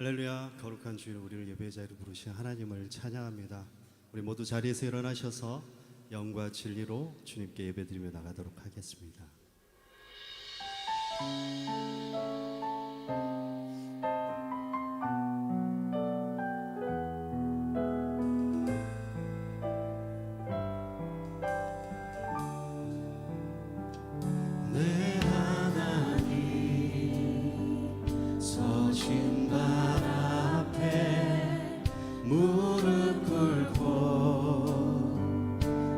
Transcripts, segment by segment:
할렐루야. 거룩한 주일 우리를 예배의 자리로 부르신 하나님을 찬양합니다. 우리 모두 자리에서 일어나셔서 영과 진리로 주님께 예배드리며 나가도록 하겠습니다. 무릎 꿇고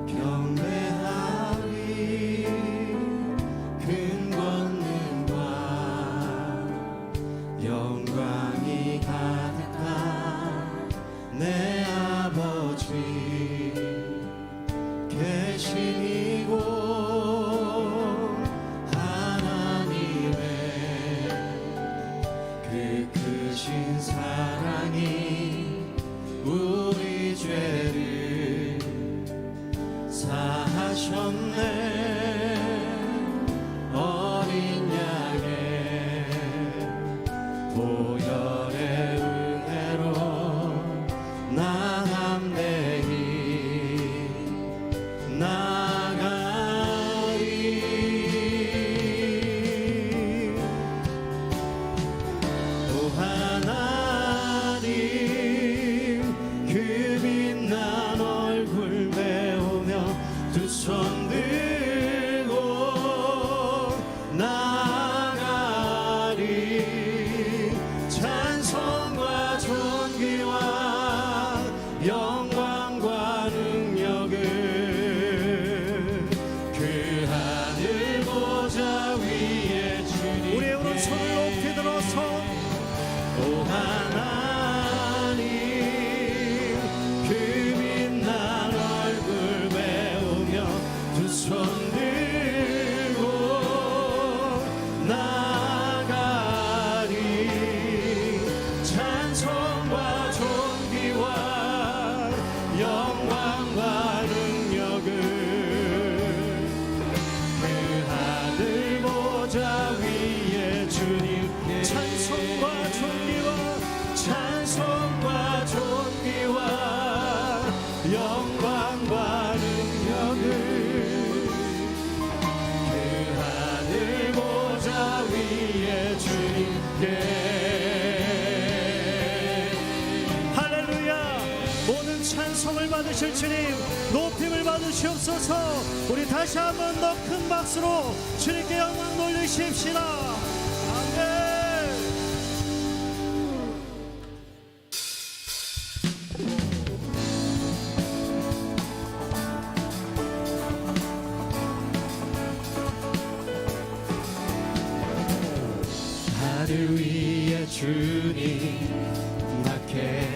경배하리. 큰 권능과 영광이 가득한 내 아버지 계신 이곳, 하나님의 그 크신 사랑이 우리 죄를 사하셨네. 어린 양의 보혈의 은혜로 나 담대히 나가리. 또 하나님 그 빛난 얼굴 배우며 두 손 들고 나가리. 찬송과 존귀와 영광과 능력을 그 하늘 보좌 위에 주님께. 우리의 오른손을 높이 들어서 또 하나님 그 빛난 얼굴 배우며 두 손 들고 나가리. 찬송과 존귀와 영광과 능력을 그 하늘 보좌 위에 주님께. 찬송과 찬송과 존귀와 영광과 능력을 그 하늘 보좌 위에 주님께. 할렐루야. 모든 찬송을 받으실 주님, 높임을 받으시옵소서. 우리 다시 한번 더 큰 박수로 주님께 영광 돌리십시다. 아멘. 하늘 위에 주님 밖에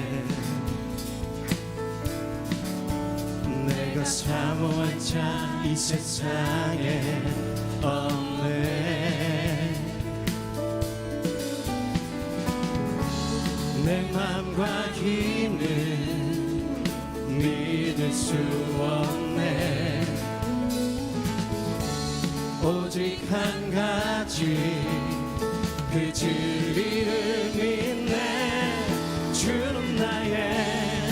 내가 사모한 자 이 세상에 없네. 내 맘과 힘은 믿을 수 없네. 오직 한 가지 그 진리를 믿네. 주는 나의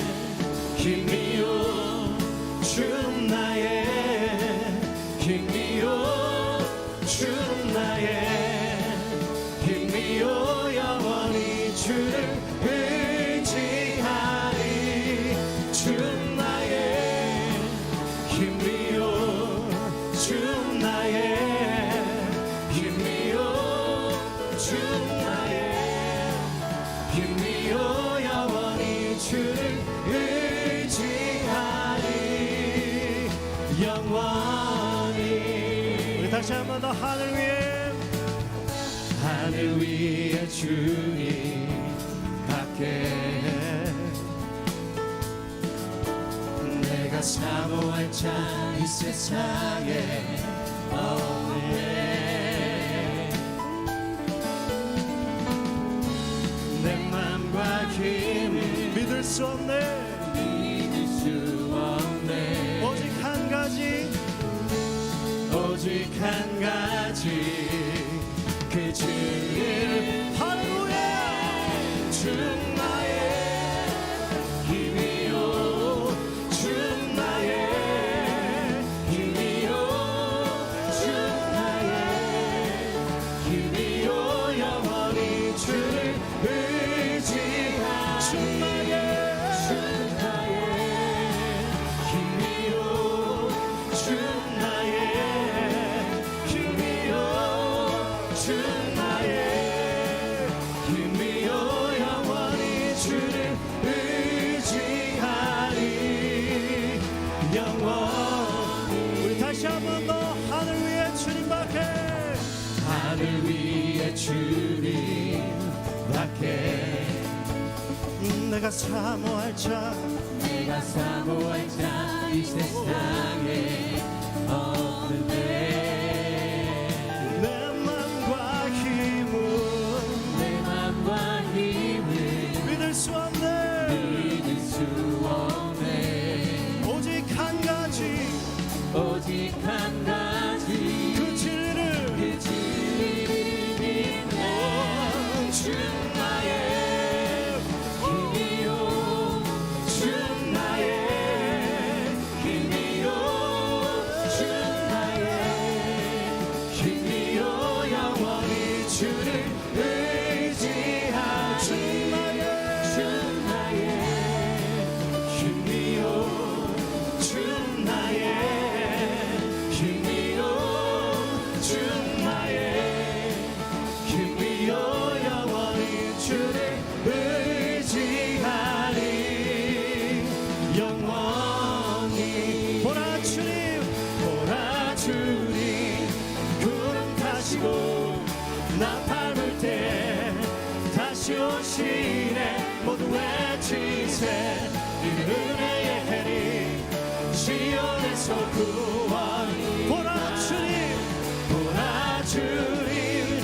힘이요, 주는 나의 힘이요, 주는 나의 힘이요. 영원히 주를 의지하리. 주는 나의 힘이요, 주는 나의 주는 나의 힘이요. 영원히 주를 의지하리. 영원히. 우리 다시 한번 더 하늘 위에 주님 밖에 내가 사모할 자 이 세상에 없네. 내 맘과 힘을 믿을 수 없네. 믿을 수 없네. 오직 한 가지, 오직 한 가지 그 진리를. 할렐루야. 주 나의 힘이요 주 나의 힘이요 주 나의 힘이요 영원히 주를 의지하리 주 나의 힘이요 주 나의 힘이요 주 나의 힘이요 영원히 주를 의지하리 영원히 우리 다시 한 번 더 하늘 위에 주님 밖에 하늘 위에 주님 밖에 내가 사모할 자 내가 사모할 자 이 세상에 없는데 내 맘과 힘은 내 맘과 힘을 믿을 수 없네 믿을 수 없네 오직 한 가지 오직 한 가지 그 진리를 그 진리를 믿네 주 나의 힘이요 주 나의 힘이요 주 나의 힘이요 영원히 주를 의지하리 주 나의 힘이요 주 나의 힘이요 주 나의 힘이요 영원히 주를 의지하리 영원히 보라 주님 보라 주님 구름 타시고 나 밟을 때 다시 오시네 모두 외치세 이 은혜의 해리 시온에서 구원이 보라 주님 보라 주님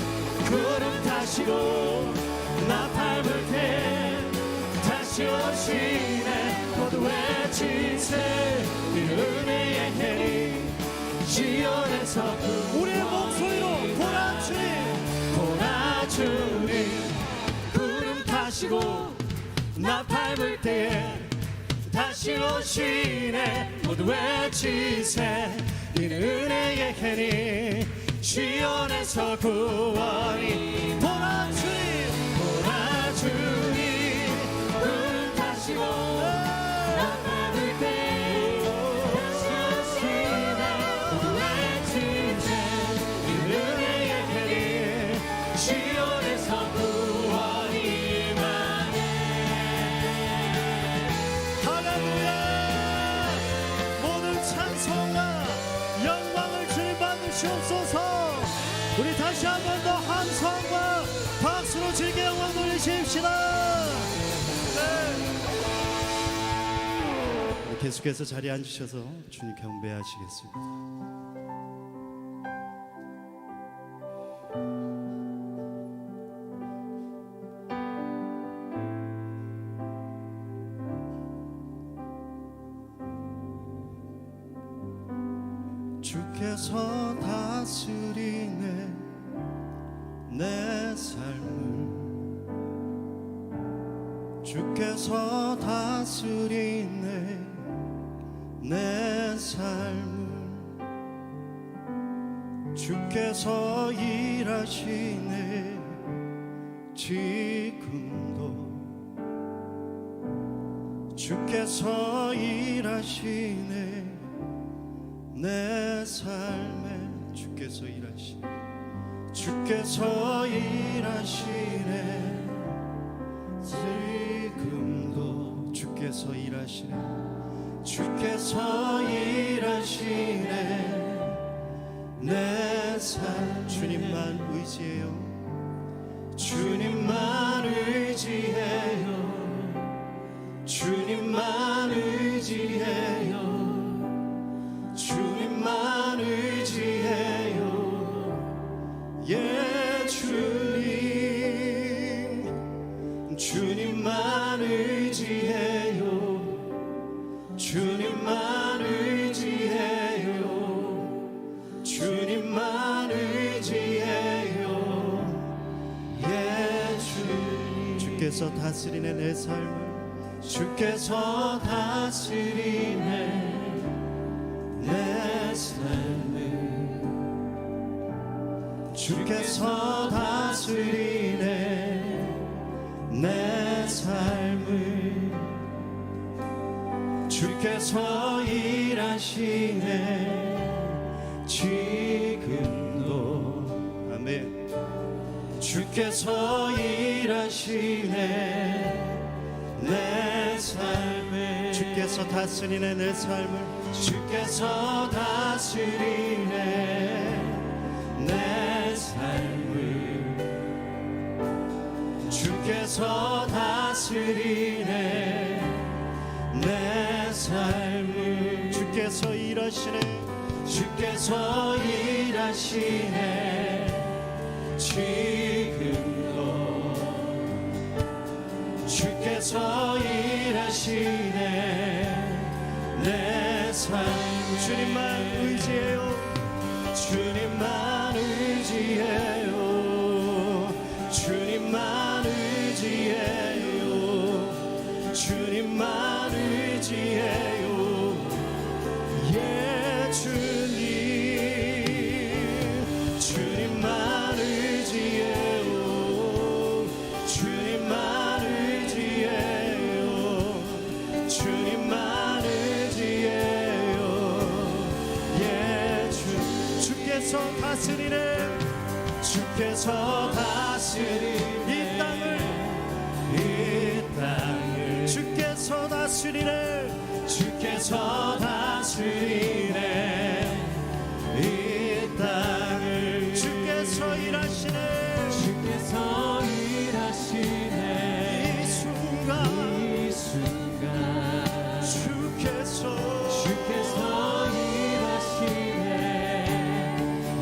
구름 타시고 나 밟을 때 다시 오시네 모두 외치세 이 은혜의 해리 시온에서 우리의 목소리로 보라 주님 보라 주님 구름 타시고 나 밟을 때에 다시 오시네 모두 외치세 이는 은혜의 해니 시온에서 구원이 보라 주님 보라 주님 구름 타시고 나 밟을 때 다시 오시네 모두 외치세 이는 은혜의 해니 시온에서 구원이 임하네 할렐루야 모든 찬송과 영광을 주님 받으시옵소서. 우리 다시 한 번 더 함성과 박수로 주님께 영광 돌리십시다. 계속해서 자리에 앉으셔서 주님 경배하시겠습니다. 주께서 다스리네 내 삶을 주께서 다스리네 내 삶을 주께서 일하시네 지금도 주께서 일하시네 내 삶에 주께서 일하시네 주께서 일하시네 지금도 주께서 일하시네 주께서 일하시네 내 삶 주님만 의지해요 주님만 의지해요 주님만 의지해요 주님만 의지해요 예 주님 주님만 의지해요 주님만 의지해요 주님만 의지해요 예 주님 주께서 다스리네 내 삶을 주께서 다스리네 내 삶을 주께서 다스리네 내 삶을 주께서 일하시네 지금도 아멘. 주께서 일하시네 내 삶을 주께서 다스리네 내 삶을 주께서 다스리네 내 삶을 주께서 다스리네 내 삶을 주께서 일하시네 주께서 일하시네 지금도 주께서 일하시네 내 삶 주님만 의지해요 주님만 의지해요 주님만 의지해요 주님만 의지해요 예 주님 주님만 의지해요 주님만 의지해요 주님만 의지해요 예 주께서 다스리네 주께서 다스리네 이 땅을 주께서 다스리네 주께서 다스리네 이 땅을 주께서 일하시네 주께서 일하시네 이 순간 이 순간 주께서 일하시네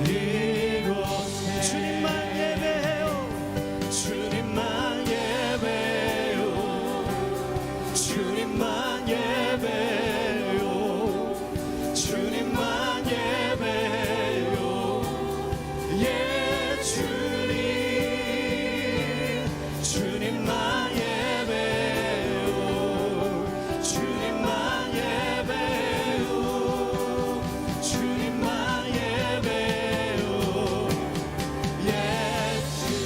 이곳에 주님만 예배해요 주님만 예배요 주님만 예배요 주님만 예배요 예 주님 주님만 예배요 주님만 예배요 주님만 예배요 예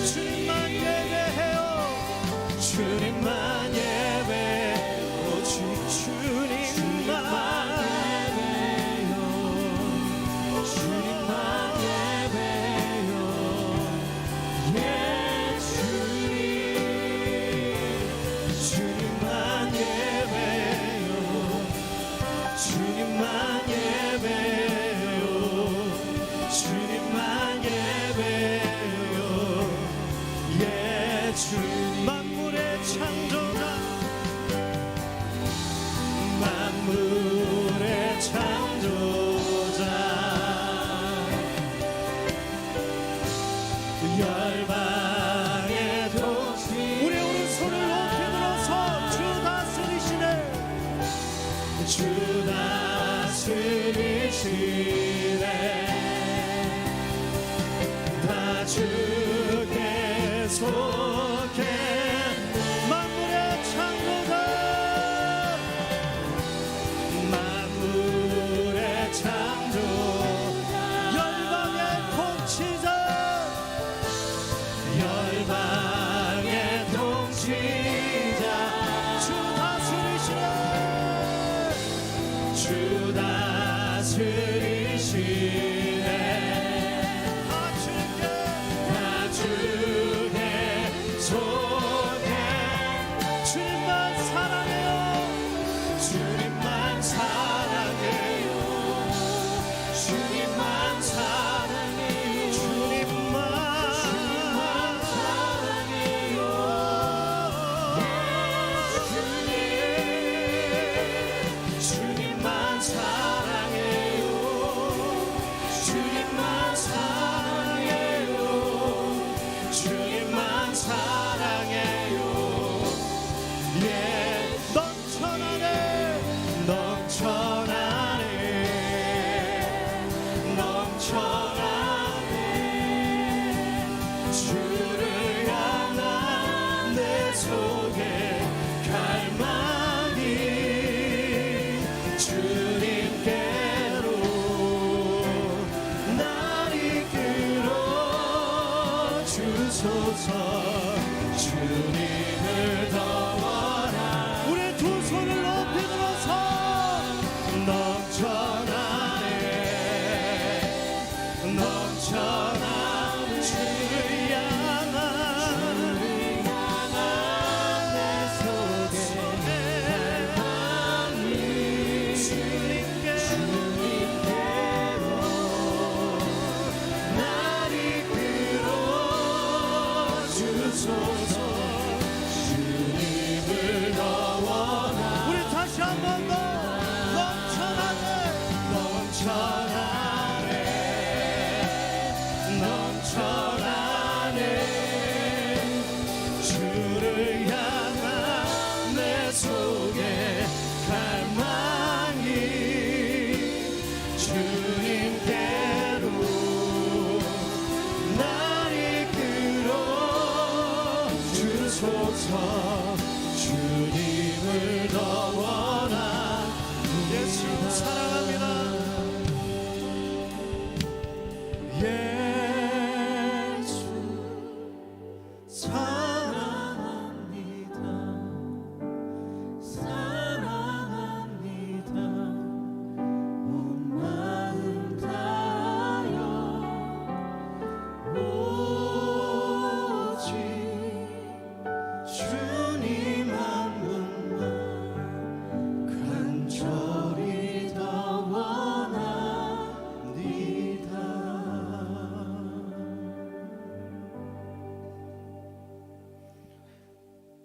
주님만 예배해요 주님만 예배 오직 주님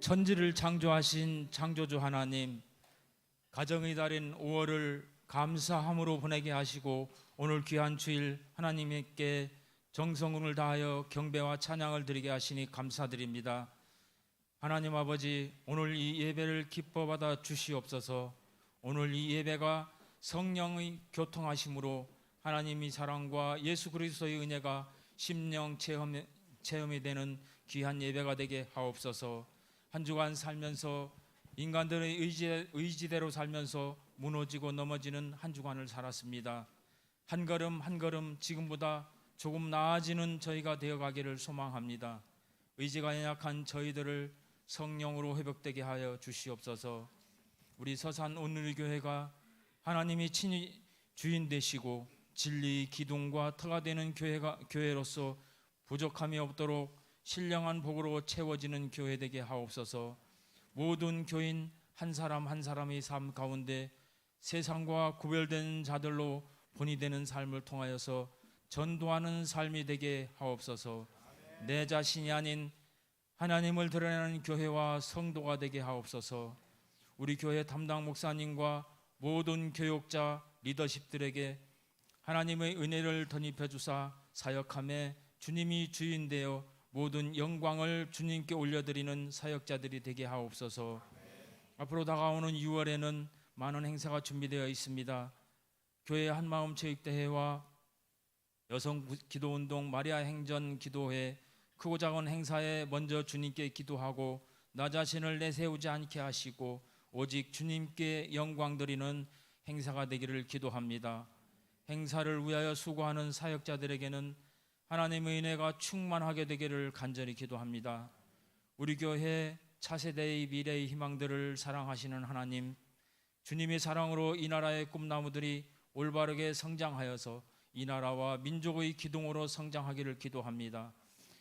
천지를 창조하신 창조주 하나님, 가정의 달인 5월을 감사함으로 보내게 하시고 오늘 귀한 주일 하나님께 정성을 다하여 경배와 찬양을 드리게 하시니 감사드립니다. 하나님 아버지, 오늘 이 예배를 기뻐 받아 주시옵소서. 오늘 이 예배가 성령의 교통하심으로 하나님의 사랑과 예수 그리스도의 은혜가 심령 체험이 되는 귀한 예배가 되게 하옵소서. 한 주간 살면서 인간들의 의지대로 살면서 무너지고 넘어지는 한 주간을 살았습니다. 한 걸음 한 걸음 지금보다 조금 나아지는 저희가 되어가기를 소망합니다. 의지가 연약한 저희들을 성령으로 회복되게 하여 주시옵소서. 우리 서산 온누리교회가 하나님이 친히 주인 되시고 진리 기둥과 터가 되는 교회로서 부족함이 없도록 신령한 복으로 채워지는 교회 되게 하옵소서. 모든 교인 한 사람 한 사람의 삶 가운데 세상과 구별된 자들로 본이 되는 삶을 통하여서 전도하는 삶이 되게 하옵소서. 내 자신이 아닌 하나님을 드러내는 교회와 성도가 되게 하옵소서. 우리 교회 담당 목사님과 모든 교육자 리더십들에게 하나님의 은혜를 덧입혀 주사 사역함에 주님이 주인 되어 모든 영광을 주님께 올려드리는 사역자들이 되게 하옵소서. 앞으로 다가오는 6월에는 많은 행사가 준비되어 있습니다. 교회 한마음 체육대회와 여성 기도운동 마리아 행전 기도회, 크고 작은 행사에 먼저 주님께 기도하고 나 자신을 내세우지 않게 하시고 오직 주님께 영광 드리는 행사가 되기를 기도합니다. 행사를 위하여 수고하는 사역자들에게는 하나님의 은혜가 충만하게 되기를 간절히 기도합니다. 우리 교회 차세대의 미래의 희망들을 사랑하시는 하나님, 주님의 사랑으로 이 나라의 꿈나무들이 올바르게 성장하여서 이 나라와 민족의 기둥으로 성장하기를 기도합니다.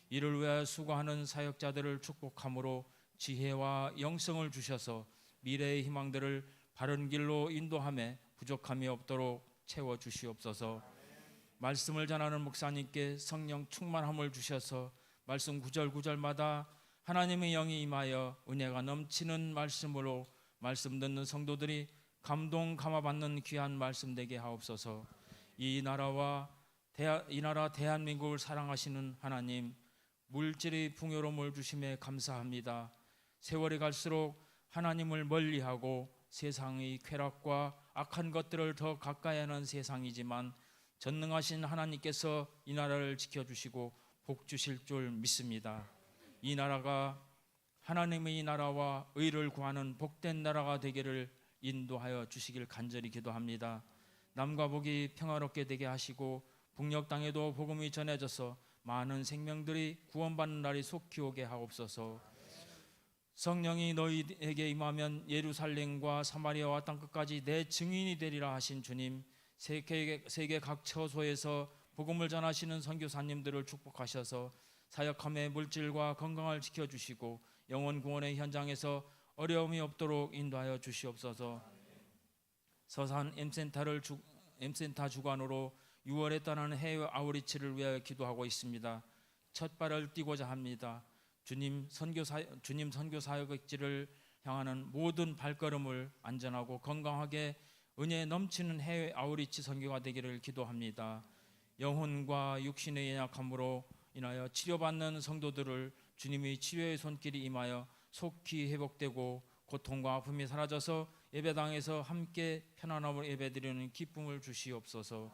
이를 위하여 수고하는 사역자들을 축복함으로 지혜와 영성을 주셔서 미래의 희망들을 바른 길로 인도함에 부족함이 없도록 채워주시옵소서. 말씀을 전하는 목사님께 성령 충만함을 주셔서 말씀 구절구절마다 하나님의 영이 임하여 은혜가 넘치는 말씀으로 말씀 듣는 성도들이 감동 감화받는 귀한 말씀 되게 하옵소서. 이 나라 대한민국을 사랑하시는 하나님, 물질의 풍요로움을 주심에 감사합니다. 세월이 갈수록 하나님을 멀리하고 세상의 쾌락과 악한 것들을 더 가까이 하는 세상이지만 전능하신 하나님께서 이 나라를 지켜주시고 복 주실 줄 믿습니다. 이 나라가 하나님의 나라와 의를 구하는 복된 나라가 되기를 인도하여 주시길 간절히 기도합니다. 남과 북이 평화롭게 되게 하시고 북녘 땅에도 복음이 전해져서 많은 생명들이 구원받는 날이 속히 오게 하옵소서. 성령이 너희에게 임하면 예루살렘과 사마리아와 땅끝까지 내 증인이 되리라 하신 주님, 세계 각 처소에서 복음을 전하시는 선교사님들을 축복하셔서 사역함의 물질과 건강을 지켜주시고 영혼 구원의 현장에서 어려움이 없도록 인도하여 주시옵소서. 서산 M센터 주관으로 6월에 떠나는 해외 아우리치를 위하여 기도하고 있습니다. 첫 발을 띄고자 합니다. 주님 선교 사역지를 향하는 모든 발걸음을 안전하고 건강하게 은혜 넘치는 해외 아우리치 선교가 되기를 기도합니다. 영혼과 육신의 연약함으로 인하여 치료받는 성도들을 주님의 치료의 손길이 임하여 속히 회복되고 고통과 아픔이 사라져서 예배당에서 함께 편안함으로 예배드리는 기쁨을 주시옵소서.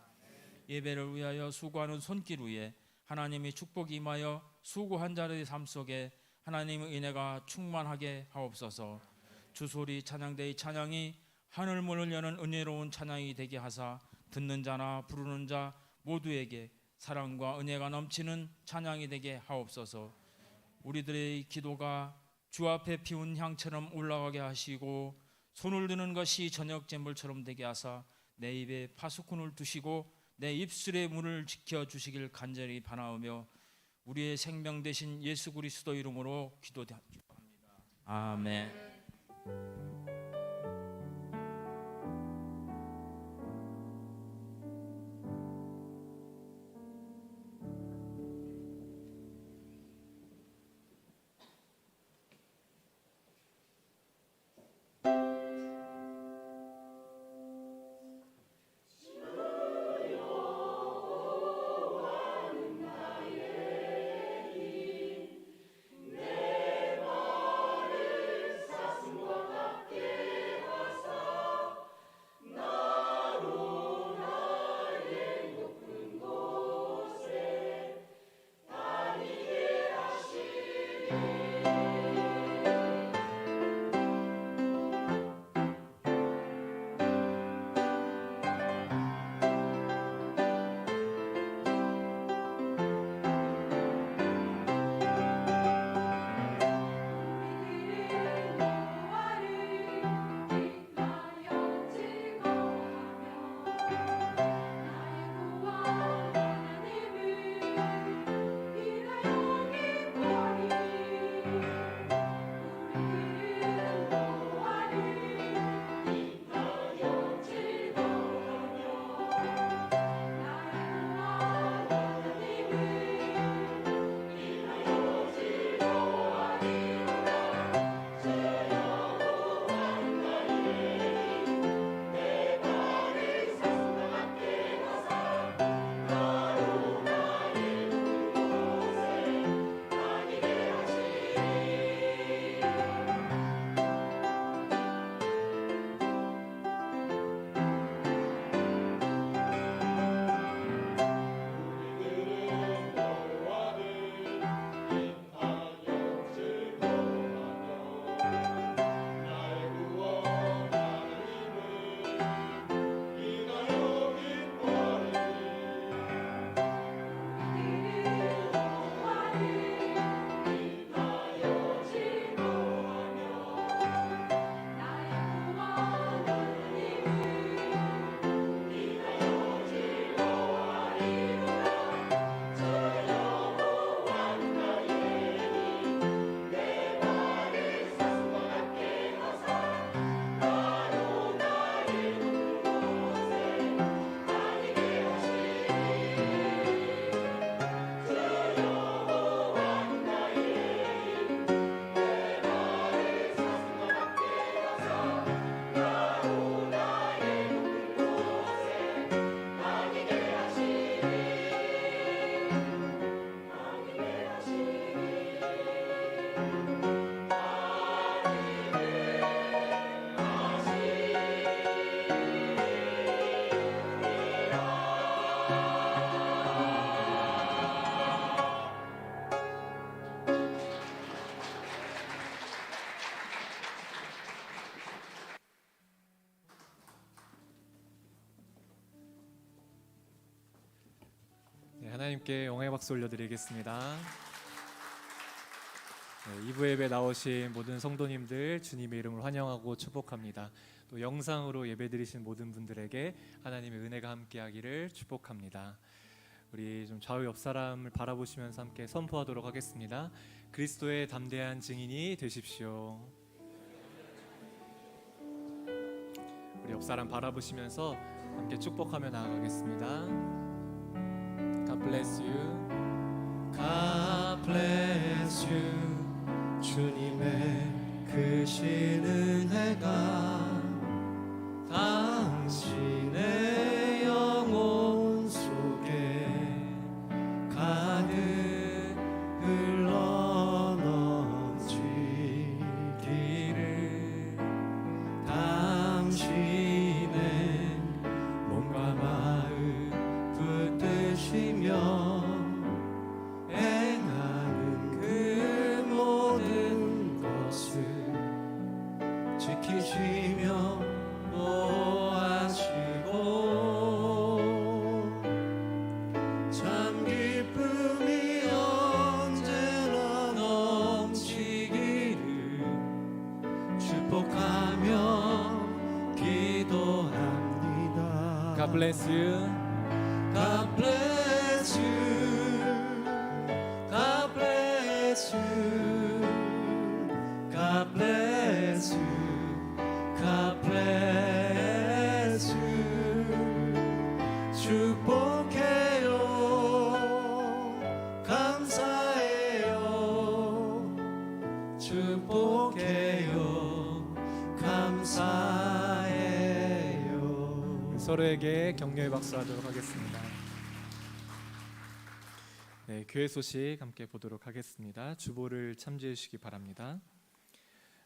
예배를 위하여 수고하는 손길 위에 하나님의 축복이 임하여 수고한 자들의 삶 속에 하나님의 은혜가 충만하게 하옵소서. 주소리 찬양대의 찬양이 하늘문을 여는 은혜로운 찬양이 되게 하사 듣는 자나 부르는 자 모두에게 사랑과 은혜가 넘치는 찬양이 되게 하옵소서. 우리들의 기도가 주 앞에 피운 향처럼 올라가게 하시고 손을 드는 것이 저녁 제물처럼 되게 하사 내 입에 파수꾼을 두시고 내 입술의 문을 지켜주시길 간절히 바라오며 우리의 생명 되신 예수 그리스도 이름으로 기도합니다. 아멘. 하나님께 영광의 박수 올려드리겠습니다. 2부 예배 나오신 모든 성도님들 주님의 이름으로 환영하고 축복합니다. 또 영상으로 예배드리신 모든 분들에게 하나님의 은혜가 함께하기를 축복합니다. 우리 좀 좌우 옆 사람을 바라보시면서 함께 선포하도록 하겠습니다. 그리스도의 담대한 증인이 되십시오. 우리 옆 사람 바라보시면서 함께 축복하며 나아가겠습니다. God bless you. God bless you. 주님의 크신 은혜가 당신의 영혼 속에 가득 흘러 넘치기를 당신의 몸과 마음 붙드시며 지키시며 보호하시고 참 기쁨이 언제나 넘치기를 축복하며 기도합니다. God bless you. God bless you. God bless you. God bless you. God bless you. 축복해요. 감사해요. 축복해요. 감사해요. 서로에게 격려의 박수하도록 하겠습니다. 네, 교회 소식 함께 보도록 하겠습니다. 주보를 참조해 주시기 바랍니다.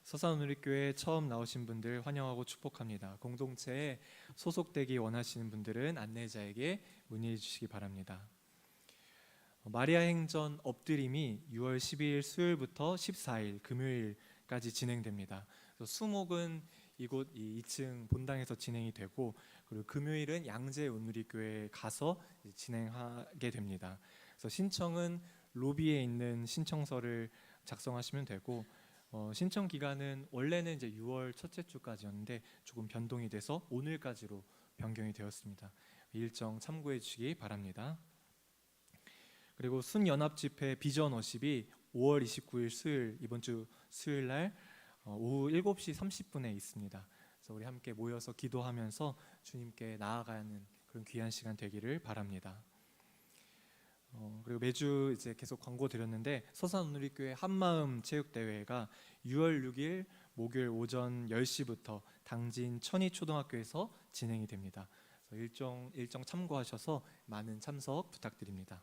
서산우리교회 처음 나오신 분들 환영하고 축복합니다. 공동체에 소속되기 원하시는 분들은 안내자에게 문의해 주시기 바랍니다. 마리아 행전 엎드림이 6월 12일 수요일부터 14일 금요일까지 진행됩니다. 수목은 이곳 2층 본당에서 진행이 되고, 그리고 금요일은 양재 온누리교회에 가서 진행하게 됩니다. 그래서 신청은 로비에 있는 신청서를 작성하시면 되고, 신청 기간은 원래는 이제 6월 첫째 주까지였는데 조금 변동이 돼서 오늘까지로 변경이 되었습니다. 일정 참고해 주시기 바랍니다. 그리고 순연합 집회 비전 워십이 5월 29일 수요일, 이번 주 수요일 날 오후 7시 30분에 있습니다. 그래서 우리 함께 모여서 기도하면서 주님께 나아가는 그런 귀한 시간 되기를 바랍니다. 그리고 매주 이제 계속 광고 드렸는데 서산우리교회 한마음 체육대회가 6월 6일 목요일 오전 10시부터 당진 천희초등학교에서 진행이 됩니다. 그래서 일정 참고하셔서 많은 참석 부탁드립니다.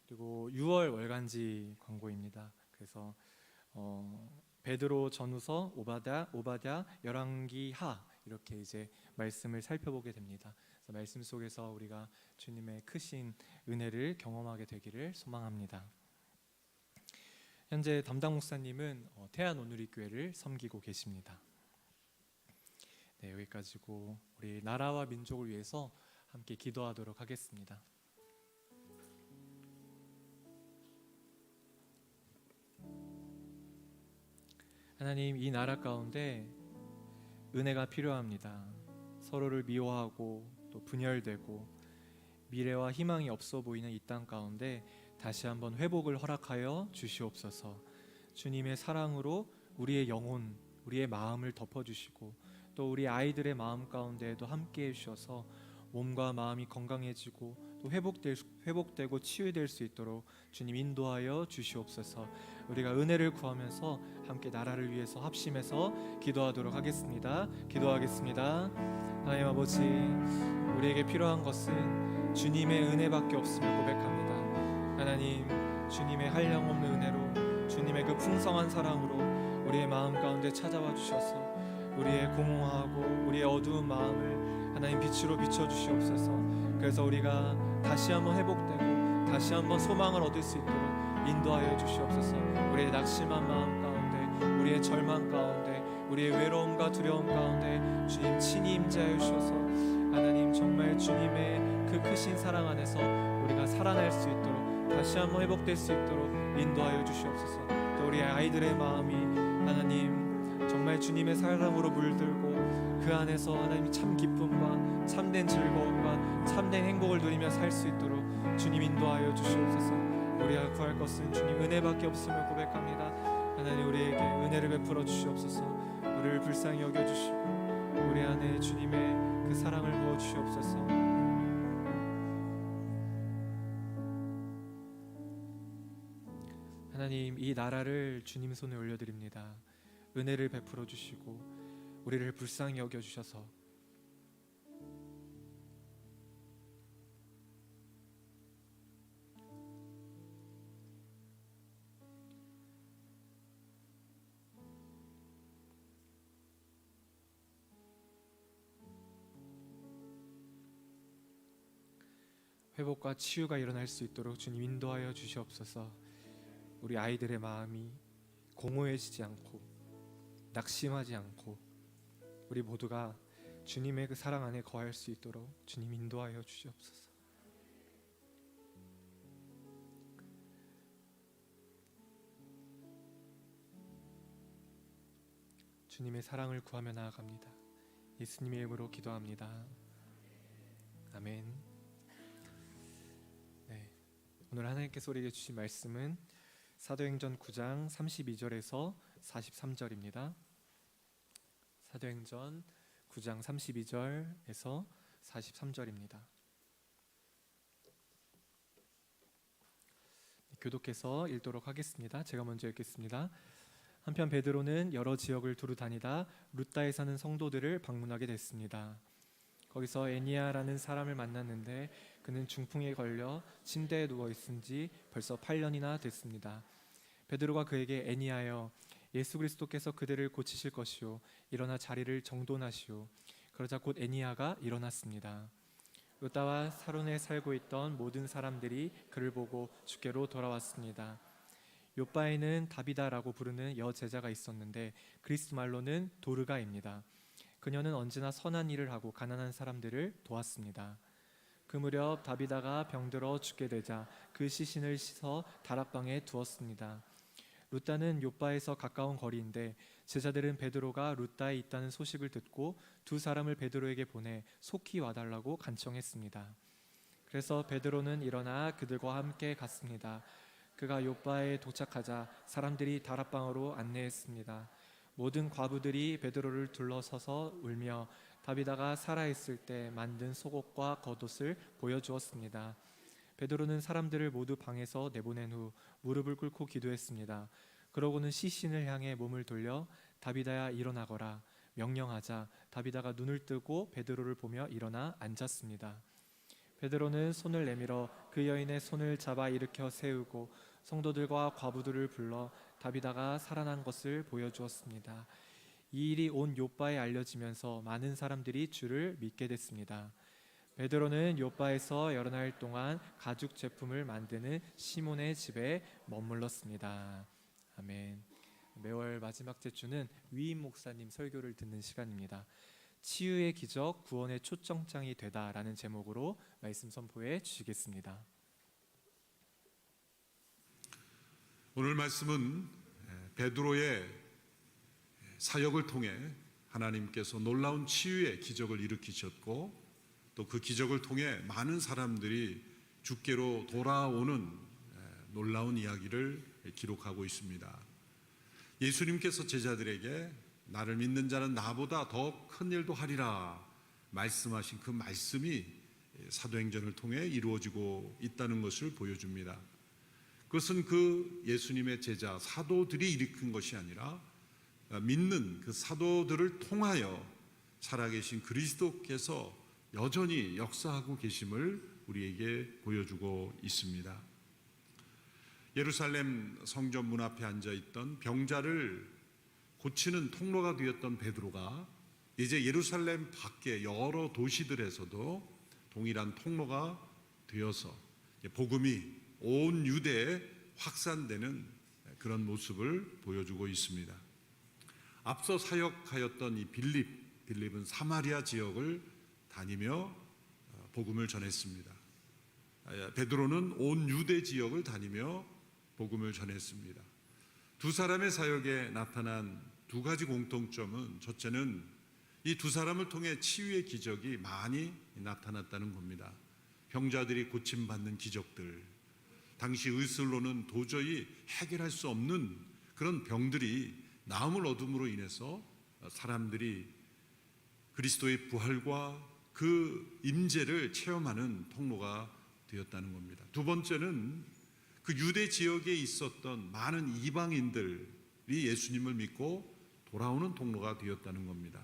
그리고 6월 월간지 광고입니다. 그래서 베드로 전후서 오바댜 열왕기하 이렇게 이제 말씀을 살펴보게 됩니다. 그래서 말씀 속에서 우리가 주님의 크신 은혜를 경험하게 되기를 소망합니다. 현재 담당 목사님은 태안 온누리교회를 섬기고 계십니다. 네, 여기까지고 우리 나라와 민족을 위해서 함께 기도하도록 하겠습니다. 하나님, 이 나라 가운데 은혜가 필요합니다. 서로를 미워하고 또 분열되고 미래와 희망이 없어 보이는 이 땅 가운데 다시 한번 회복을 허락하여 주시옵소서. 주님의 사랑으로 우리의 영혼, 우리의 마음을 덮어주시고 또 우리 아이들의 마음 가운데에도 함께 해주셔서 몸과 마음이 건강해지고 또 회복되고 치유될 수 있도록 주님 인도하여 주시옵소서. 우리가 은혜를 구하면서 함께 나라를 위해서 합심해서 기도하도록 하겠습니다. 기도하겠습니다. 하나님 아버지, 우리에게 필요한 것은 주님의 은혜밖에 없음을 고백합니다. 하나님, 주님의 한량없는 은혜로, 주님의 그 풍성한 사랑으로 우리의 마음 가운데 찾아와 주셔서 우리의 공허하고 우리의 어두운 마음을 하나님 빛으로 비춰주시옵소서. 그래서 우리가 다시 한번 회복되고 다시 한번 소망을 얻을 수 있도록 인도하여 주시옵소서. 우리의 낙심한 마음 가운데, 우리의 절망 가운데, 우리의 외로움과 두려움 가운데 주님 친히 임재하여 주셔서 하나님 정말 주님의 그 크신 사랑 안에서 우리가 살아날 수 있도록, 다시 한번 회복될 수 있도록 인도하여 주시옵소서. 또 우리 아이들의 마음이 하나님 정말 주님의 사랑으로 물들고 그 안에서 하나님 참 기쁨과 참된 즐거움과 참된 행복을 누리며 살 수 있도록 주님 인도하여 주시옵소서. 우리가 구할 것은 주님 은혜밖에 없음을 고백합니다. 하나님 우리에게 은혜를 베풀어 주시옵소서. 우리를 불쌍히 여겨 주시고 우리 안에 주님의 그 사랑을 부어 주시옵소서. 하나님, 이 나라를 주님 손에 올려드립니다. 은혜를 베풀어 주시고 우리를 불쌍히 여겨 주셔서 회복과 치유가 일어날 수 있도록 주님 인도하여 주시옵소서. 우리 아이들의 마음이 공허해지지 않고 낙심하지 않고 우리 모두가 주님의 그 사랑 안에 거할 수 있도록 주님 인도하여 주시옵소서. 주님의 사랑을 구하며 나아갑니다. 예수님의 이름으로 기도합니다. 아멘. 네, 오늘 하나님께서 우리에게 주신 말씀은 사도행전 9장 32절에서 43절입니다. 사도행전 9장 32절에서 43절입니다. 교독해서 읽도록 하겠습니다. 제가 먼저 읽겠습니다. 한편 베드로는 여러 지역을 두루 다니다 루다에 사는 성도들을 방문하게 됐습니다. 거기서 애니아라는 사람을 만났는데 그는 중풍에 걸려 침대에 누워 있은 지 벌써 8년이나 됐습니다. 베드로가 그에게 애니아여, 예수 그리스도께서 그대를 고치실 것이요 일어나 자리를 정돈하시오. 그러자 곧 애니아가 일어났습니다. 루다와 사론에 살고 있던 모든 사람들이 그를 보고 주께로 돌아왔습니다. 요바에는 다비다라고 부르는 여제자가 있었는데 그리스 말로는 도르가입니다. 그녀는 언제나 선한 일을 하고 가난한 사람들을 도왔습니다. 그 무렵 다비다가 병들어 죽게 되자 그 시신을 씻어 다락방에 두었습니다. 루다는 요바에서 가까운 거리인데 제자들은 베드로가 루다에 있다는 소식을 듣고 두 사람을 베드로에게 보내 속히 와달라고 간청했습니다. 그래서 베드로는 일어나 그들과 함께 갔습니다. 그가 요바에 도착하자 사람들이 다락방으로 안내했습니다. 모든 과부들이 베드로를 둘러서서 울며 다비다가 살아있을 때 만든 속옷과 겉옷을 보여주었습니다. 베드로는 사람들을 모두 방에서 내보낸 후 무릎을 꿇고 기도했습니다. 그러고는 시신을 향해 몸을 돌려 다비다야 일어나거라 명령하자 다비다가 눈을 뜨고 베드로를 보며 일어나 앉았습니다. 베드로는 손을 내밀어 그 여인의 손을 잡아 일으켜 세우고 성도들과 과부들을 불러 다비다가 살아난 것을 보여주었습니다. 이 일이 온 요바에 알려지면서 많은 사람들이 주를 믿게 됐습니다. 베드로는 요바에서 여러 날 동안 가죽 제품을 만드는 시몬의 집에 머물렀습니다. 아멘. 매월 마지막 제주는 위임 목사님 설교를 듣는 시간입니다. 치유의 기적, 구원의 초청장이 되다라는 제목으로 말씀 선포해 주시겠습니다. 오늘 말씀은 베드로의 사역을 통해 하나님께서 놀라운 치유의 기적을 일으키셨고 또 그 기적을 통해 많은 사람들이 주께로 돌아오는 놀라운 이야기를 기록하고 있습니다. 예수님께서 제자들에게 나를 믿는 자는 나보다 더 큰 일도 하리라 말씀하신 그 말씀이 사도행전을 통해 이루어지고 있다는 것을 보여줍니다. 그것은 그 예수님의 제자 사도들이 일으킨 것이 아니라 믿는 그 사도들을 통하여 살아계신 그리스도께서 여전히 역사하고 계심을 우리에게 보여주고 있습니다. 예루살렘 성전 문 앞에 앉아있던 병자를 고치는 통로가 되었던 베드로가 이제 예루살렘 밖에 여러 도시들에서도 동일한 통로가 되어서 복음이 온 유대에 확산되는 그런 모습을 보여주고 있습니다. 앞서 사역하였던 이 빌립은 사마리아 지역을 다니며 복음을 전했습니다. 베드로는 온 유대 지역을 다니며 복음을 전했습니다. 두 사람의 사역에 나타난 두 가지 공통점은, 첫째는 이 두 사람을 통해 치유의 기적이 많이 나타났다는 겁니다. 병자들이 고침받는 기적들, 당시 의술로는 도저히 해결할 수 없는 그런 병들이 나음을 얻음으로 인해서 사람들이 그리스도의 부활과 그 임재를 체험하는 통로가 되었다는 겁니다. 두 번째는 그 유대 지역에 있었던 많은 이방인들이 예수님을 믿고 돌아오는 통로가 되었다는 겁니다.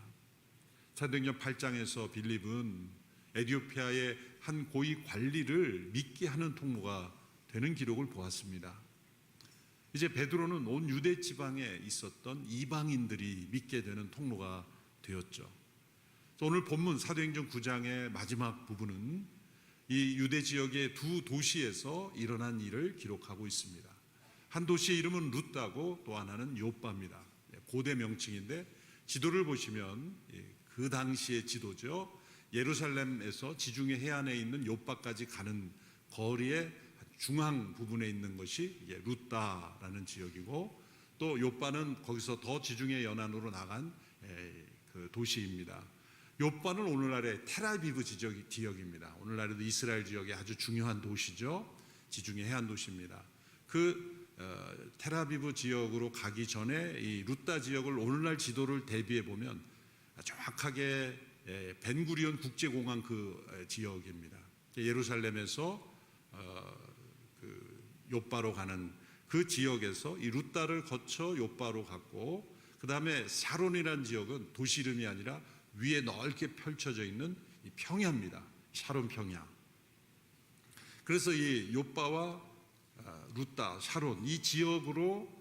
사도행전 8장에서 빌립은 에티오피아의 한 고위 관리를 믿게 하는 통로가 되는 기록을 보았습니다. 이제 베드로는 온 유대 지방에 있었던 이방인들이 믿게 되는 통로가 되었죠. 오늘 본문 사도행전 9장의 마지막 부분은 이 유대 지역의 두 도시에서 일어난 일을 기록하고 있습니다. 한 도시의 이름은 룻다고 또 하나는 요빠입니다. 고대 명칭인데 지도를 보시면 그 당시의 지도죠. 예루살렘에서 지중해 해안에 있는 요빠까지 가는 거리의 중앙 부분에 있는 것이 룻다라는 지역이고, 또 요빠는 거기서 더 지중해 연안으로 나간 그 도시입니다. 요빠는 오늘날의 텔아비브 지역입니다. 오늘날에도 이스라엘 지역의 아주 중요한 도시죠. 지중해 해안 도시입니다. 그 텔아비브 지역으로 가기 전에 이 룻다 지역을 오늘날 지도를 대비해 보면 정확하게 벤구리온 국제공항 그 지역입니다. 예루살렘에서 그 요빠로 가는 그 지역에서 이 룻다를 거쳐 요빠로 갔고, 그 다음에 샤론이라는 지역은 도시 이름이 아니라 위에 넓게 펼쳐져 있는 이 평야입니다. 샤론 평야. 그래서 이 요빠와 룻다, 샤론 이 지역으로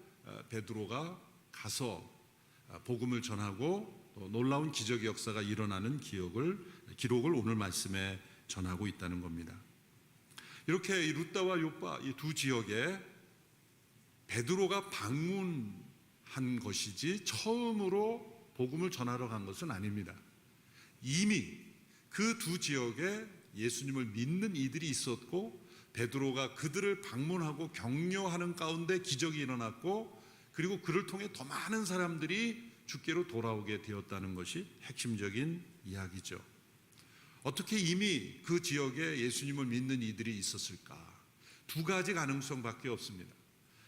베드로가 가서 복음을 전하고 또 놀라운 기적의 역사가 일어나는 기록을 오늘 말씀에 전하고 있다는 겁니다. 이렇게 이 룻다와 요빠 이 두 지역에 베드로가 방문한 것이지 처음으로 복음을 전하러 간 것은 아닙니다. 이미 그 두 지역에 예수님을 믿는 이들이 있었고, 베드로가 그들을 방문하고 격려하는 가운데 기적이 일어났고, 그리고 그를 통해 더 많은 사람들이 주께로 돌아오게 되었다는 것이 핵심적인 이야기죠. 어떻게 이미 그 지역에 예수님을 믿는 이들이 있었을까? 두 가지 가능성밖에 없습니다.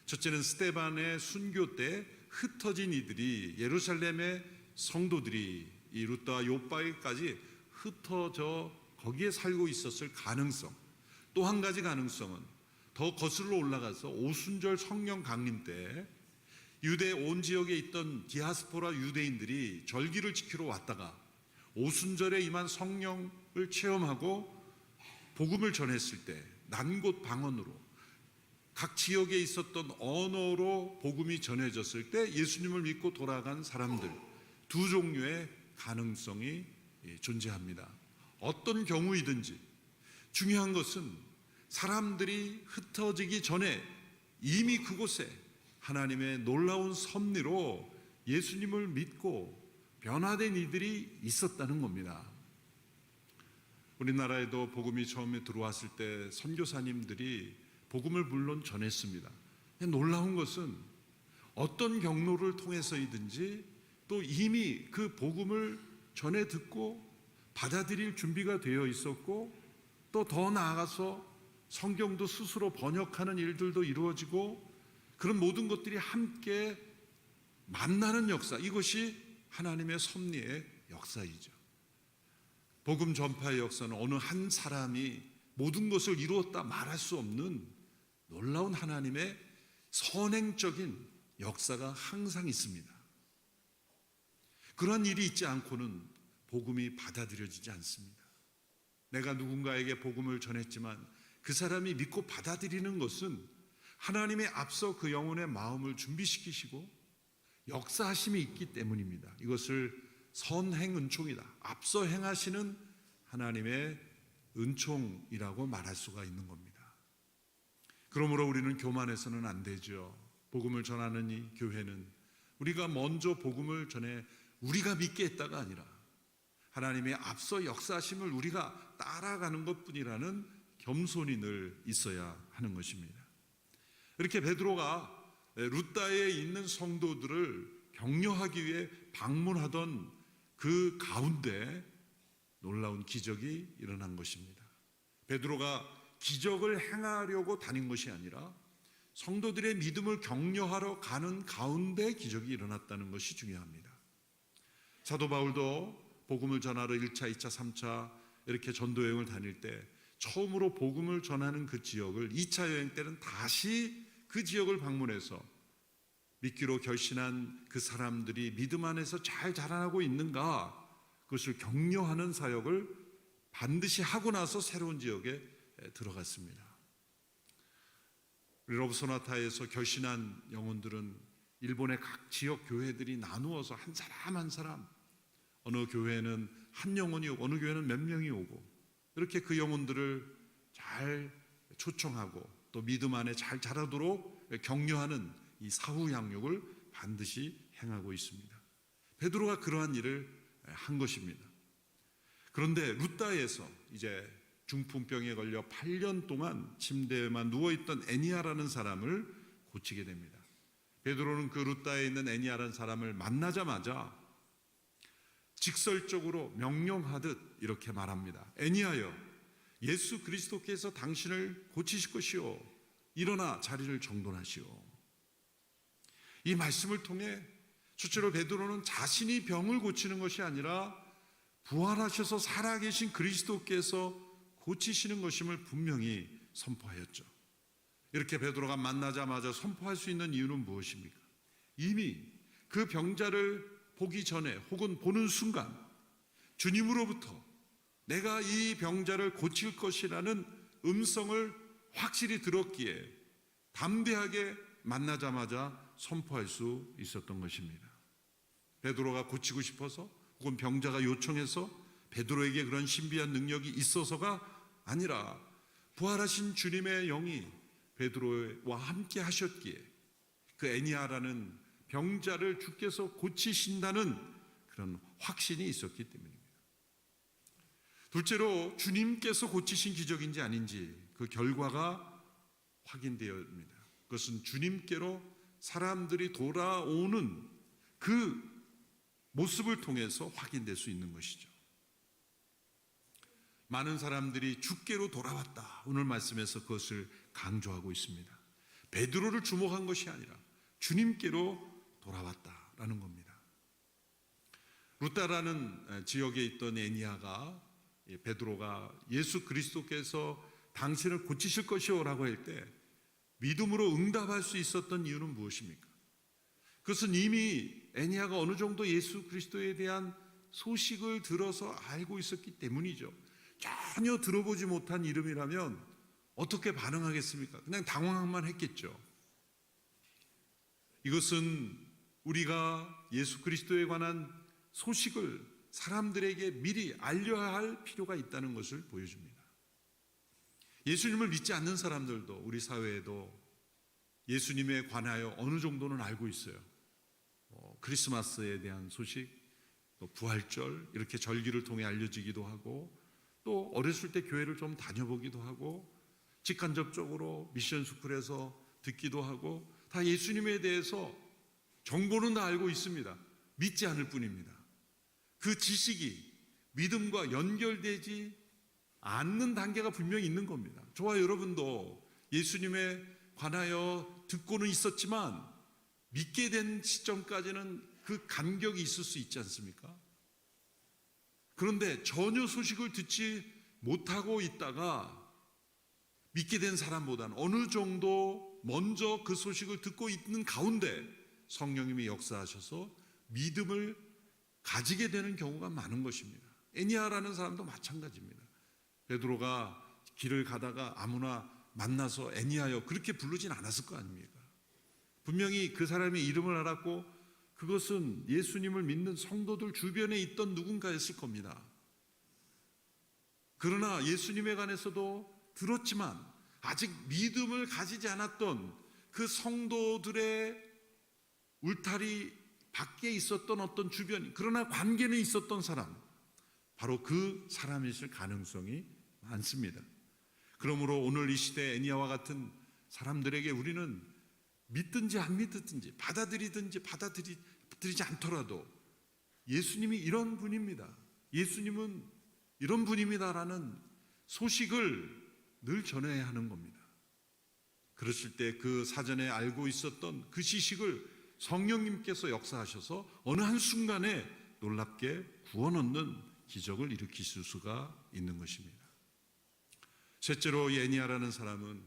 첫째는 스데반의 순교 때 흩어진 이들이, 예루살렘의 성도들이 이 룻다와 요빠에까지 흩어져 거기에 살고 있었을 가능성. 또 한 가지 가능성은 더 거슬러 올라가서 오순절 성령 강림 때 유대 온 지역에 있던 디아스포라 유대인들이 절기를 지키러 왔다가 오순절에 임한 성령을 체험하고 복음을 전했을 때 난곳 방언으로 각 지역에 있었던 언어로 복음이 전해졌을 때 예수님을 믿고 돌아간 사람들, 두 종류의 가능성이 존재합니다. 어떤 경우이든지 중요한 것은 사람들이 흩어지기 전에 이미 그곳에 하나님의 놀라운 섭리로 예수님을 믿고 변화된 이들이 있었다는 겁니다. 우리나라에도 복음이 처음에 들어왔을 때 선교사님들이 복음을 물론 전했습니다. 놀라운 것은 어떤 경로를 통해서이든지 또 이미 그 복음을 전해 듣고 받아들일 준비가 되어 있었고, 또 더 나아가서 성경도 스스로 번역하는 일들도 이루어지고, 그런 모든 것들이 함께 만나는 역사, 이것이 하나님의 섭리의 역사이죠. 복음 전파의 역사는 어느 한 사람이 모든 것을 이루었다 말할 수 없는 놀라운 하나님의 선행적인 역사가 항상 있습니다. 그러한 일이 있지 않고는 복음이 받아들여지지 않습니다. 내가 누군가에게 복음을 전했지만 그 사람이 믿고 받아들이는 것은 하나님의 앞서 그 영혼의 마음을 준비시키시고 역사하심이 있기 때문입니다. 이것을 선행 은총이다, 앞서 행하시는 하나님의 은총이라고 말할 수가 있는 겁니다. 그러므로 우리는 교만해서는 안 되죠. 복음을 전하는 이 교회는 우리가 먼저 복음을 전해 우리가 믿게 했다가 아니라 하나님의 앞서 역사하심을 우리가 따라가는 것뿐이라는 겸손이 늘 있어야 하는 것입니다. 이렇게 베드로가 루다에 있는 성도들을 격려하기 위해 방문하던 그 가운데 놀라운 기적이 일어난 것입니다. 베드로가 기적을 행하려고 다닌 것이 아니라 성도들의 믿음을 격려하러 가는 가운데 기적이 일어났다는 것이 중요합니다. 사도 바울도 복음을 전하러 1차, 2차, 3차 이렇게 전도 여행을 다닐 때 처음으로 복음을 전하는 그 지역을 2차 여행 때는 다시 그 지역을 방문해서 믿기로 결신한 그 사람들이 믿음 안에서 잘 자라나고 있는가, 그것을 격려하는 사역을 반드시 하고 나서 새로운 지역에 들어갔습니다. 러브소나타에서 결신한 영혼들은 일본의 각 지역 교회들이 나누어서 한 사람 한 사람, 어느 교회는 한 영혼이 오고 어느 교회는 몇 명이 오고, 이렇게 그 영혼들을 잘 초청하고 또 믿음 안에 잘 자라도록 격려하는 이 사후 양육을 반드시 행하고 있습니다. 베드로가 그러한 일을 한 것입니다. 그런데 루다에서 이제 중풍병에 걸려 8년 동안 침대에만 누워있던 애니아라는 사람을 고치게 됩니다. 베드로는 그 루다에 있는 애니아라는 사람을 만나자마자 직설적으로 명령하듯 이렇게 말합니다. 애니아여, 예수 그리스도께서 당신을 고치실 것이요, 일어나 자리를 정돈하시오. 이 말씀을 통해 실제로 베드로는 자신이 병을 고치는 것이 아니라 부활하셔서 살아계신 그리스도께서 고치시는 것임을 분명히 선포하였죠. 이렇게 베드로가 만나자마자 선포할 수 있는 이유는 무엇입니까? 이미 그 병자를 보기 전에 혹은 보는 순간 주님으로부터 내가 이 병자를 고칠 것이라는 음성을 확실히 들었기에 담대하게 만나자마자 선포할 수 있었던 것입니다. 베드로가 고치고 싶어서 혹은 병자가 요청해서 베드로에게 그런 신비한 능력이 있어서가 아니라 부활하신 주님의 영이 베드로와 함께 하셨기에 그 애니아라는 병자를 주께서 고치신다는 그런 확신이 있었기 때문입니다. 둘째로 주님께서 고치신 기적인지 아닌지 그 결과가 확인되었습니다. 그것은 주님께로 사람들이 돌아오는 그 모습을 통해서 확인될 수 있는 것이죠. 많은 사람들이 주께로 돌아왔다. 오늘 말씀에서 그것을 강조하고 있습니다. 베드로를 주목한 것이 아니라 주님께로 돌아왔다라는 겁니다. 루다라는 지역에 있던 애니아가 베드로가 예수 그리스도께서 당신을 고치실 것이오라고 할 때 믿음으로 응답할 수 있었던 이유는 무엇입니까? 그것은 이미 애니아가 어느 정도 예수 그리스도에 대한 소식을 들어서 알고 있었기 때문이죠. 전혀 들어보지 못한 이름이라면 어떻게 반응하겠습니까? 그냥 당황만 했겠죠. 이것은 우리가 예수 그리스도에 관한 소식을 사람들에게 미리 알려야 할 필요가 있다는 것을 보여줍니다. 예수님을 믿지 않는 사람들도 우리 사회에도 예수님에 관하여 어느 정도는 알고 있어요. 크리스마스에 대한 소식, 또 부활절 이렇게 절기를 통해 알려지기도 하고, 또 어렸을 때 교회를 좀 다녀보기도 하고, 직간접적으로 미션 스쿨에서 듣기도 하고, 다 예수님에 대해서 정보는 다 알고 있습니다. 믿지 않을 뿐입니다. 그 지식이 믿음과 연결되지 않는 단계가 분명히 있는 겁니다. 저와 여러분도 예수님에 관하여 듣고는 있었지만 믿게 된 시점까지는 그 간격이 있을 수 있지 않습니까? 그런데 전혀 소식을 듣지 못하고 있다가 믿게 된 사람보다는 어느 정도 먼저 그 소식을 듣고 있는 가운데 성령님이 역사하셔서 믿음을 가지게 되는 경우가 많은 것입니다. 애니아라는 사람도 마찬가지입니다. 베드로가 길을 가다가 아무나 만나서 애니아여 그렇게 부르진 않았을 거 아닙니까? 분명히 그 사람의 이름을 알았고 그것은 예수님을 믿는 성도들 주변에 있던 누군가였을 겁니다. 그러나 예수님에 관해서도 들었지만 아직 믿음을 가지지 않았던 그 성도들의 울타리 밖에 있었던 어떤 주변, 그러나 관계는 있었던 사람, 바로 그 사람이실 가능성이 많습니다. 그러므로 오늘 이 시대 애니아와 같은 사람들에게 우리는 믿든지 안 믿든지 받아들이든지 받아들이지 않더라도 예수님이 이런 분입니다. 예수님은 이런 분입니다라는 소식을 늘 전해야 하는 겁니다. 그랬을 때 그 사전에 알고 있었던 그 지식을 성령님께서 역사하셔서 어느 한순간에 놀랍게 구원 얻는 기적을 일으키실 수가 있는 것입니다. 셋째로 예니야라는 사람은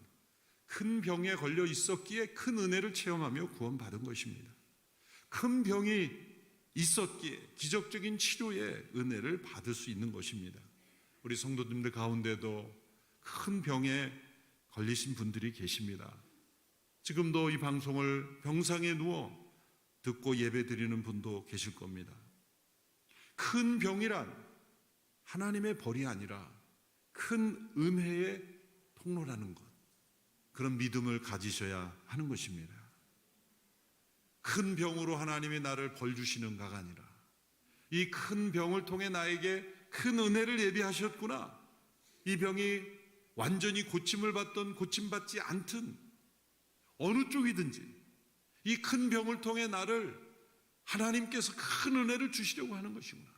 큰 병에 걸려 있었기에 큰 은혜를 체험하며 구원받은 것입니다. 큰 병이 있었기에 기적적인 치료의 은혜를 받을 수 있는 것입니다. 우리 성도님들 가운데도 큰 병에 걸리신 분들이 계십니다. 지금도 이 방송을 병상에 누워 듣고 예배 드리는 분도 계실 겁니다. 큰 병이란 하나님의 벌이 아니라 큰 은혜의 통로라는 것, 그런 믿음을 가지셔야 하는 것입니다. 큰 병으로 하나님이 나를 벌 주시는가가 아니라 이 큰 병을 통해 나에게 큰 은혜를 예비하셨구나. 이 병이 완전히 고침을 받든 고침받지 않든 어느 쪽이든지 이 큰 병을 통해 나를 하나님께서 큰 은혜를 주시려고 하는 것이구나.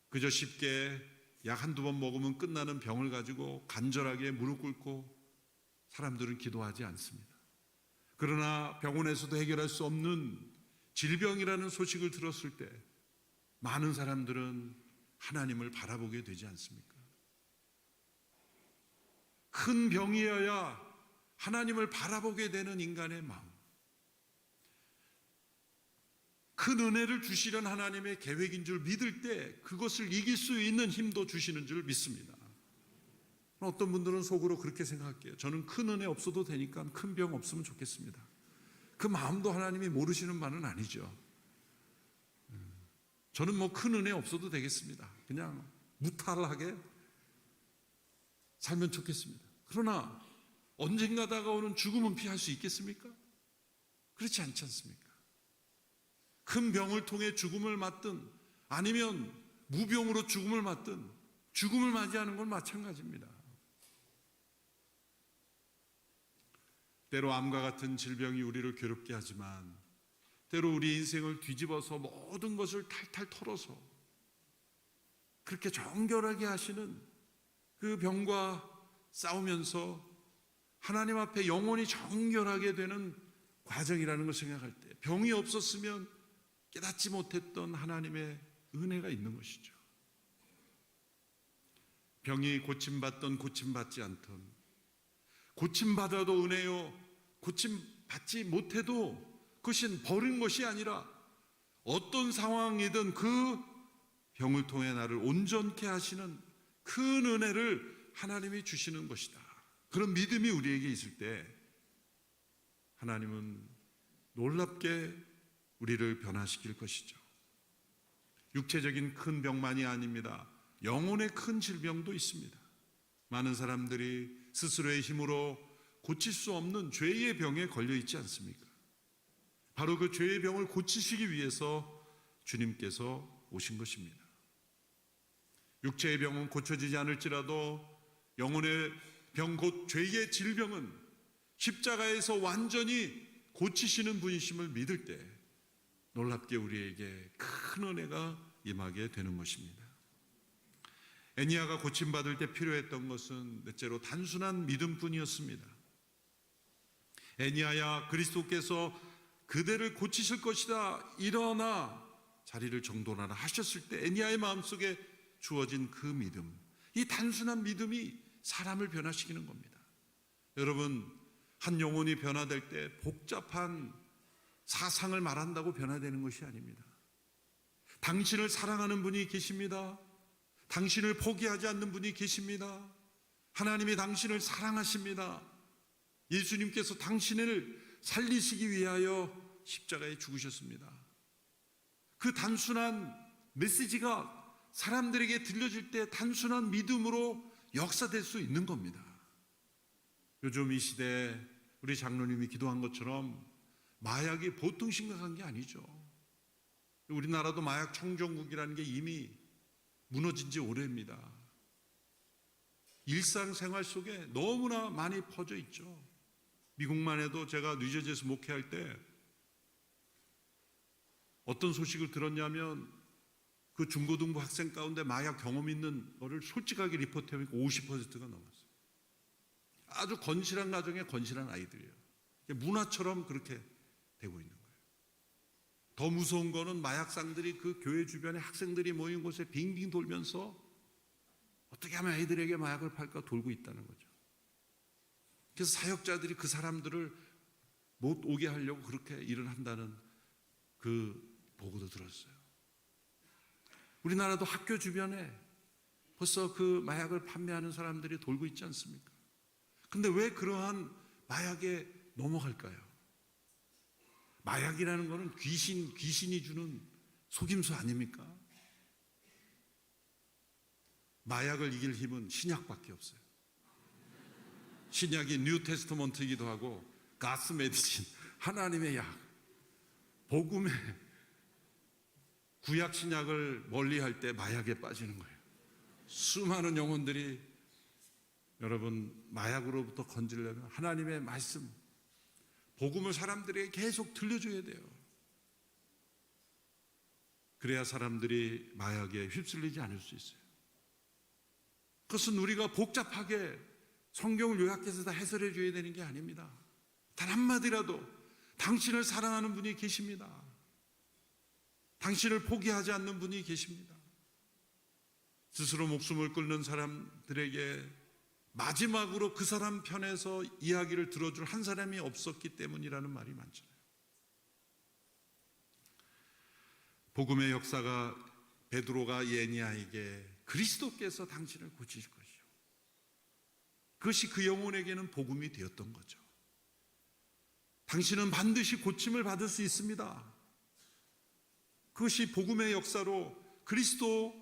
그저 쉽게 약 한두 번 먹으면 끝나는 병을 가지고 간절하게 무릎 꿇고 사람들은 기도하지 않습니다. 그러나 병원에서도 해결할 수 없는 질병이라는 소식을 들었을 때 많은 사람들은 하나님을 바라보게 되지 않습니까? 큰 병이어야 하나님을 바라보게 되는 인간의 마음, 큰 은혜를 주시려는 하나님의 계획인 줄 믿을 때 그것을 이길 수 있는 힘도 주시는 줄 믿습니다. 어떤 분들은 속으로 그렇게 생각할게요. 저는 큰 은혜 없어도 되니까 큰 병 없으면 좋겠습니다. 그 마음도 하나님이 모르시는 바는 아니죠. 저는 뭐 큰 은혜 없어도 되겠습니다. 그냥 무탈하게 살면 좋겠습니다. 그러나 언젠가 다가오는 죽음은 피할 수 있겠습니까? 그렇지 않지 않습니까? 큰 병을 통해 죽음을 맞든 아니면 무병으로 죽음을 맞든 죽음을 맞이하는 건 마찬가지입니다. 때로 암과 같은 질병이 우리를 괴롭게 하지만 때로 우리 인생을 뒤집어서 모든 것을 탈탈 털어서 그렇게 정결하게 하시는 그 병과 싸우면서 하나님 앞에 영원히 정결하게 되는 과정이라는 걸 생각할 때 병이 없었으면 깨닫지 못했던 하나님의 은혜가 있는 것이죠. 병이 고침받던 고침받지 않던, 고침받아도 은혜요, 고침받지 못해도 그것은 버린 것이 아니라 어떤 상황이든 그 병을 통해 나를 온전케 하시는 큰 은혜를 하나님이 주시는 것이다. 그런 믿음이 우리에게 있을 때 하나님은 놀랍게 우리를 변화시킬 것이죠. 육체적인 큰 병만이 아닙니다. 영혼의 큰 질병도 있습니다. 많은 사람들이 스스로의 힘으로 고칠 수 없는 죄의 병에 걸려 있지 않습니까? 바로 그 죄의 병을 고치시기 위해서 주님께서 오신 것입니다. 육체의 병은 고쳐지지 않을지라도 영혼의 병, 곧 죄의 질병은 십자가에서 완전히 고치시는 분이심을 믿을 때 놀랍게 우리에게 큰 은혜가 임하게 되는 것입니다. 애니야가 고침받을 때 필요했던 것은 넷째로 단순한 믿음뿐이었습니다. 애니야야, 그리스도께서 그대를 고치실 것이다. 일어나 자리를 정돈하라 하셨을 때 애니야의 마음속에 주어진 그 믿음, 이 단순한 믿음이 사람을 변화시키는 겁니다. 여러분, 한 영혼이 변화될 때 복잡한 사상을 말한다고 변화되는 것이 아닙니다. 당신을 사랑하는 분이 계십니다. 당신을 포기하지 않는 분이 계십니다. 하나님이 당신을 사랑하십니다. 예수님께서 당신을 살리시기 위하여 십자가에 죽으셨습니다. 그 단순한 메시지가 사람들에게 들려질 때 단순한 믿음으로 역사될 수 있는 겁니다. 요즘 이 시대에 우리 장로님이 기도한 것처럼 마약이 보통 심각한 게 아니죠. 우리나라도 마약 청정국이라는 게 이미 무너진 지 오래입니다. 일상생활 속에 너무나 많이 퍼져 있죠. 미국만 해도 제가 뉴저지에서 목회할 때 어떤 소식을 들었냐면 그 중고등부 학생 가운데 마약 경험 있는 거를 솔직하게 리포트해보니까 50%가 넘었어요. 아주 건실한 가정의 건실한 아이들이에요. 문화처럼 그렇게 되고 있는 거예요. 더 무서운 거는 마약상들이 그 교회 주변에 학생들이 모인 곳에 빙빙 돌면서 어떻게 하면 아이들에게 마약을 팔까 돌고 있다는 거죠. 그래서 사역자들이 그 사람들을 못 오게 하려고 그렇게 일을 한다는 그 보고도 들었어요. 우리나라도 학교 주변에 벌써 그 마약을 판매하는 사람들이 돌고 있지 않습니까? 근데 왜 그러한 마약에 넘어갈까요? 마약이라는 것은 귀신이 주는 속임수 아닙니까? 마약을 이길 힘은 신약밖에 없어요. 신약이 뉴 테스트먼트이기도 하고 가스 메디신, 하나님의 약, 복음의 구약 신약을 멀리할 때 마약에 빠지는 거예요. 수많은 영혼들이 여러분 마약으로부터 건지려면 하나님의 말씀, 복음을 사람들에게 계속 들려줘야 돼요. 그래야 사람들이 마약에 휩쓸리지 않을 수 있어요. 그것은 우리가 복잡하게 성경을 요약해서 다 해설해 줘야 되는 게 아닙니다. 단 한마디라도 당신을 사랑하는 분이 계십니다. 당신을 포기하지 않는 분이 계십니다. 스스로 목숨을 끊는 사람들에게 마지막으로 그 사람 편에서 이야기를 들어줄 한 사람이 없었기 때문이라는 말이 많잖아요. 복음의 역사가 베드로가 예니야에게 그리스도께서 당신을 고치실 것이요, 그것이 그 영혼에게는 복음이 되었던 거죠. 당신은 반드시 고침을 받을 수 있습니다. 그것이 복음의 역사로 그리스도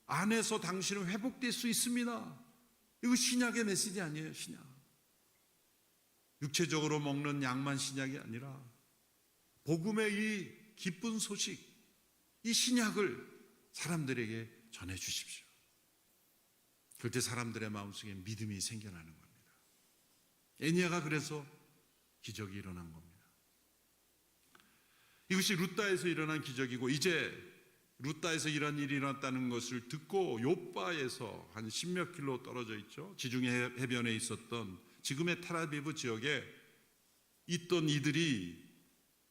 안에서 당신은 회복될 수 있습니다. 이거 신약의 메시지 아니에요. 신약. 육체적으로 먹는 약만 신약이 아니라 복음의 이 기쁜 소식, 이 신약을 사람들에게 전해주십시오. 그때 사람들의 마음속에 믿음이 생겨나는 겁니다. 애니야가 그래서 기적이 일어난 겁니다. 이것이 루다에서 일어난 기적이고, 이제 루다에서 이런 일이 일어났다는 것을 듣고 요바에서 한 10몇 킬로 떨어져 있죠, 지중해 해변에 있었던 지금의 텔아비브 지역에 있던 이들이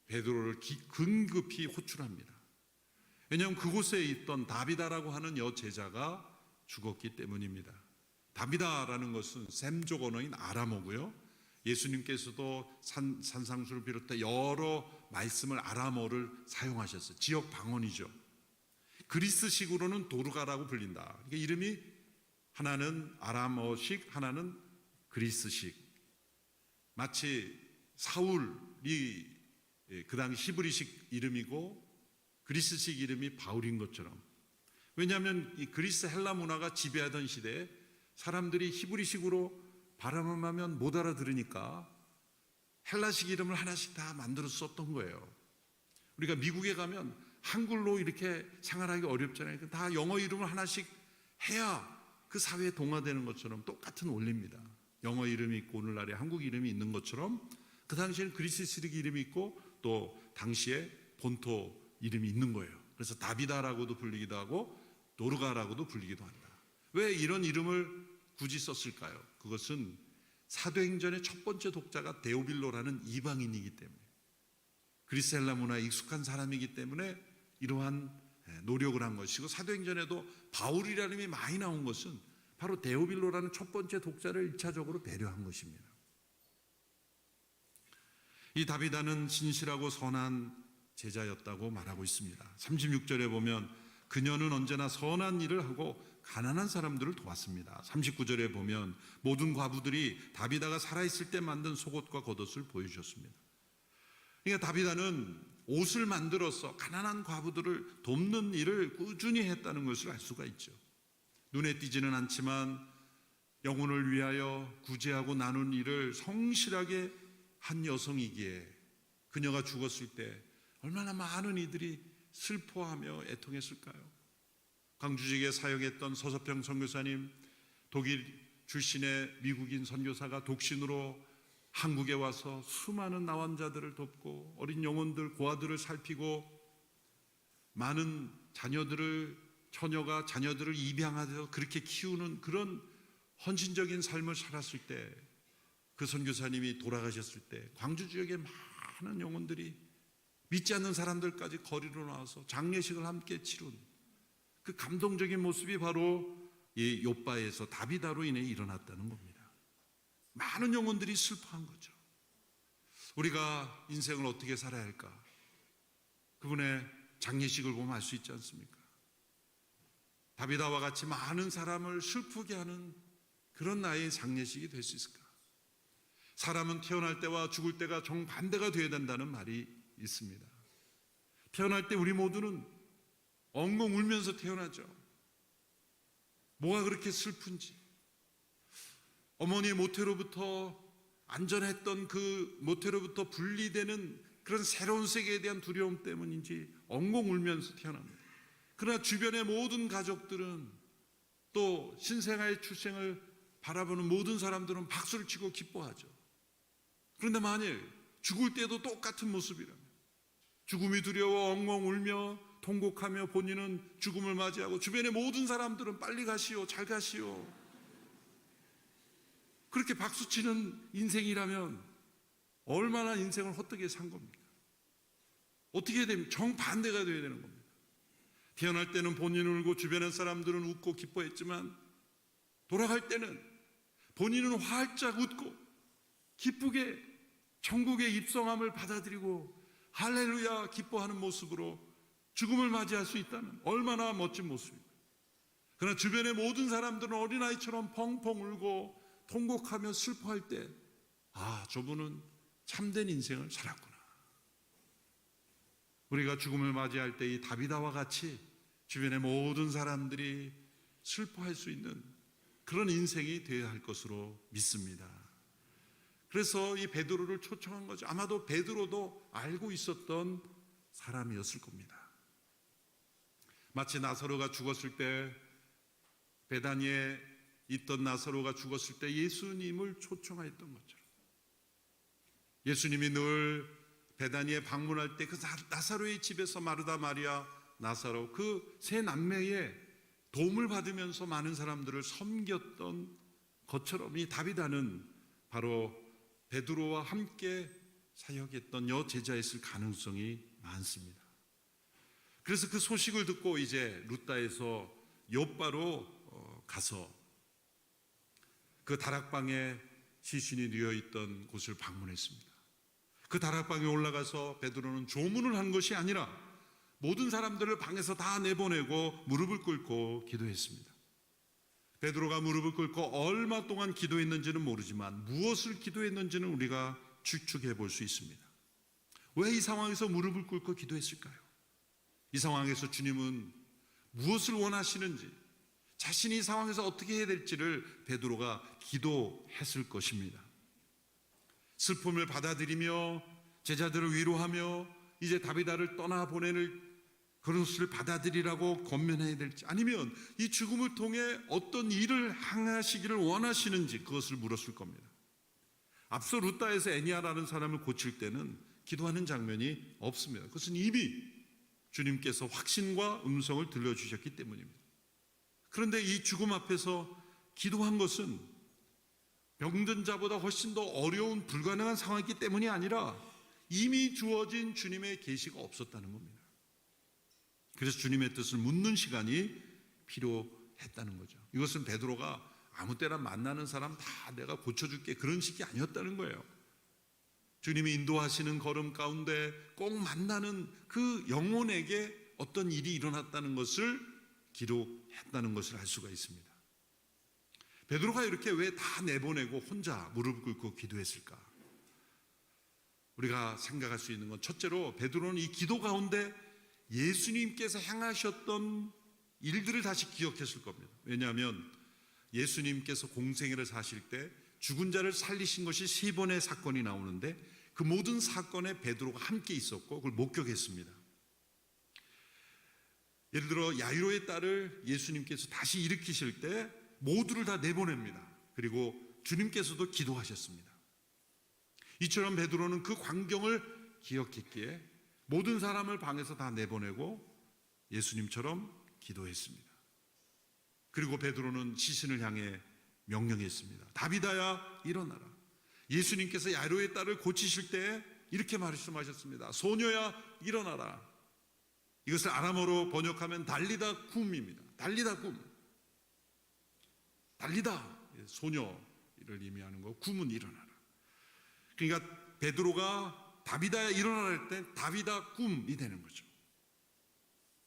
베드로를 긴급히 호출합니다. 왜냐하면 그곳에 있던 다비다라고 하는 여제자가 죽었기 때문입니다. 다비다라는 것은 셈족 언어인 아람어고요, 예수님께서도 산상수를 비롯해 여러 말씀을 아람어를 사용하셨어요. 지역 방언이죠. 그리스식으로는 도르가라고 불린다. 그러니까 이름이 하나는 아람어식, 하나는 그리스식. 마치 사울이 그 당시 히브리식 이름이고 그리스식 이름이 바울인 것처럼. 왜냐하면 이 그리스 헬라 문화가 지배하던 시대에 사람들이 히브리식으로 발음하면 못 알아들으니까 헬라식 이름을 하나씩 다 만들어 썼던 거예요. 우리가 미국에 가면 한글로 이렇게 생활하기 어렵잖아요. 다 영어 이름을 하나씩 해야 그 사회에 동화되는 것처럼 똑같은 원리입니다. 영어 이름이 있고 오늘날에 한국 이름이 있는 것처럼 그 당시에는 그리스식 이름이 있고 또 당시에 본토 이름이 있는 거예요. 그래서 다비다라고도 불리기도 하고 도르가라고도 불리기도 한다. 왜 이런 이름을 굳이 썼을까요? 그것은 사도행전의 첫 번째 독자가 데오빌로라는 이방인이기 때문에, 그리스 헬라 문화에 익숙한 사람이기 때문에 이러한 노력을 한 것이고, 사도행전에도 바울이라는 이름이 많이 나온 것은 바로 데오빌로라는 첫 번째 독자를 1차적으로 배려한 것입니다. 이 다비다는 신실하고 선한 제자였다고 말하고 있습니다. 36절에 보면 그녀는 언제나 선한 일을 하고 가난한 사람들을 도왔습니다. 39절에 보면 모든 과부들이 다비다가 살아있을 때 만든 속옷과 겉옷을 보여주셨습니다. 그러니까 다비다는 옷을 만들어서 가난한 과부들을 돕는 일을 꾸준히 했다는 것을 알 수가 있죠. 눈에 띄지는 않지만 영혼을 위하여 구제하고 나눈 일을 성실하게 한 여성이기에 그녀가 죽었을 때 얼마나 많은 이들이 슬퍼하며 애통했을까요? 광주 지역에 사역했던 서서평 선교사님, 독일 출신의 미국인 선교사가 독신으로 한국에 와서 수많은 나환자들을 돕고 어린 영혼들, 고아들을 살피고 많은 처녀가 자녀들을 입양하여 그렇게 키우는 그런 헌신적인 삶을 살았을 때, 그 선교사님이 돌아가셨을 때 광주 지역에 많은 영혼들이 믿지 않는 사람들까지 거리로 나와서 장례식을 함께 치룬 그 감동적인 모습이 바로 이 욥바에서 다비다로 인해 일어났다는 겁니다. 많은 영혼들이 슬퍼한 거죠. 우리가 인생을 어떻게 살아야 할까? 그분의 장례식을 보면 알 수 있지 않습니까? 다비다와 같이 많은 사람을 슬프게 하는 그런 나의 장례식이 될 수 있을까? 사람은 태어날 때와 죽을 때가 정반대가 되어야 된다는 말이 있습니다. 태어날 때 우리 모두는 엉엉 울면서 태어나죠. 뭐가 그렇게 슬픈지, 어머니의 모태로부터 안전했던 그 모태로부터 분리되는 그런 새로운 세계에 대한 두려움 때문인지 엉엉 울면서 태어납니다. 그러나 주변의 모든 가족들은, 또 신생아의 출생을 바라보는 모든 사람들은 박수를 치고 기뻐하죠. 그런데 만일 죽을 때도 똑같은 모습이라면, 죽음이 두려워 엉엉 울며 통곡하며 본인은 죽음을 맞이하고 주변의 모든 사람들은 빨리 가시오, 잘 가시오, 그렇게 박수치는 인생이라면 얼마나 인생을 헛되게 산 겁니까? 어떻게 해야 됩니까? 정반대가 되어야 되는 겁니다. 태어날 때는 본인은 울고 주변의 사람들은 웃고 기뻐했지만, 돌아갈 때는 본인은 활짝 웃고 기쁘게 천국의 입성함을 받아들이고 할렐루야 기뻐하는 모습으로 죽음을 맞이할 수 있다면 얼마나 멋진 모습입니까? 그러나 주변의 모든 사람들은 어린아이처럼 펑펑 울고 통곡하며 슬퍼할 때, 아, 저분은 참된 인생을 살았구나. 우리가 죽음을 맞이할 때 이 다비다와 같이 주변의 모든 사람들이 슬퍼할 수 있는 그런 인생이 되어야 할 것으로 믿습니다. 그래서 이 베드로를 초청한 거죠. 아마도 베드로도 알고 있었던 사람이었을 겁니다. 마치 나사로가 죽었을 때, 베다니에 있던 나사로가 죽었을 때 예수님을 초청하였던 것처럼, 예수님이 늘 베다니에 방문할 때 그 나사로의 집에서 마르다, 마리아, 나사로 그 세 남매의 도움을 받으면서 많은 사람들을 섬겼던 것처럼, 이 다비다는 바로 베드로와 함께 사역했던 여제자였을 가능성이 많습니다. 그래서 그 소식을 듣고 이제 루다에서 욥바로 가서 그 다락방에 시신이 누워 있던 곳을 방문했습니다. 그 다락방에 올라가서 베드로는 조문을 한 것이 아니라 모든 사람들을 방에서 다 내보내고 무릎을 꿇고 기도했습니다. 베드로가 무릎을 꿇고 얼마 동안 기도했는지는 모르지만 무엇을 기도했는지는 우리가 추측해 볼 수 있습니다. 왜 이 상황에서 무릎을 꿇고 기도했을까요? 이 상황에서 주님은 무엇을 원하시는지, 자신이 이 상황에서 어떻게 해야 될지를 베드로가 기도했을 것입니다. 슬픔을 받아들이며 제자들을 위로하며 이제 다비다를 떠나보내는 그것을 받아들이라고 권면해야 될지, 아니면 이 죽음을 통해 어떤 일을 행하시기를 원하시는지 그것을 물었을 겁니다. 앞서 루다에서 애니아라는 사람을 고칠 때는 기도하는 장면이 없습니다. 그것은 이미 주님께서 확신과 음성을 들려주셨기 때문입니다. 그런데 이 죽음 앞에서 기도한 것은 병든 자보다 훨씬 더 어려운 불가능한 상황이기 때문이 아니라 이미 주어진 주님의 계시가 없었다는 겁니다. 그래서 주님의 뜻을 묻는 시간이 필요했다는 거죠. 이것은 베드로가 아무 때나 만나는 사람 다 내가 고쳐줄게 그런 식이 아니었다는 거예요. 주님이 인도하시는 걸음 가운데 꼭 만나는 그 영혼에게 어떤 일이 일어났다는 것을 기록했다는 것을 알 수가 있습니다. 베드로가 이렇게 왜 다 내보내고 혼자 무릎 꿇고 기도했을까? 우리가 생각할 수 있는 건, 첫째로 베드로는 이 기도 가운데 예수님께서 행하셨던 일들을 다시 기억했을 겁니다. 왜냐하면 예수님께서 공생애를 사실 때 죽은 자를 살리신 것이 3번의 사건이 나오는데 그 모든 사건에 베드로가 함께 있었고 그걸 목격했습니다. 예를 들어 야이로의 딸을 예수님께서 다시 일으키실 때 모두를 다 내보냅니다. 그리고 주님께서도 기도하셨습니다. 이처럼 베드로는 그 광경을 기억했기에 모든 사람을 방에서 다 내보내고 예수님처럼 기도했습니다. 그리고 베드로는 시신을 향해 명령했습니다. 다비다야 일어나라. 예수님께서 야이로의 딸을 고치실 때 이렇게 말씀하셨습니다. 소녀야 일어나라. 이것을 아람어로 번역하면 달리다 쿰입니다. 달리다 쿰. 달리다 소녀를 의미하는 거, 쿰은 일어나라. 그러니까 베드로가 다비다야 일어나라 할 때 다비다 쿰이 되는 거죠.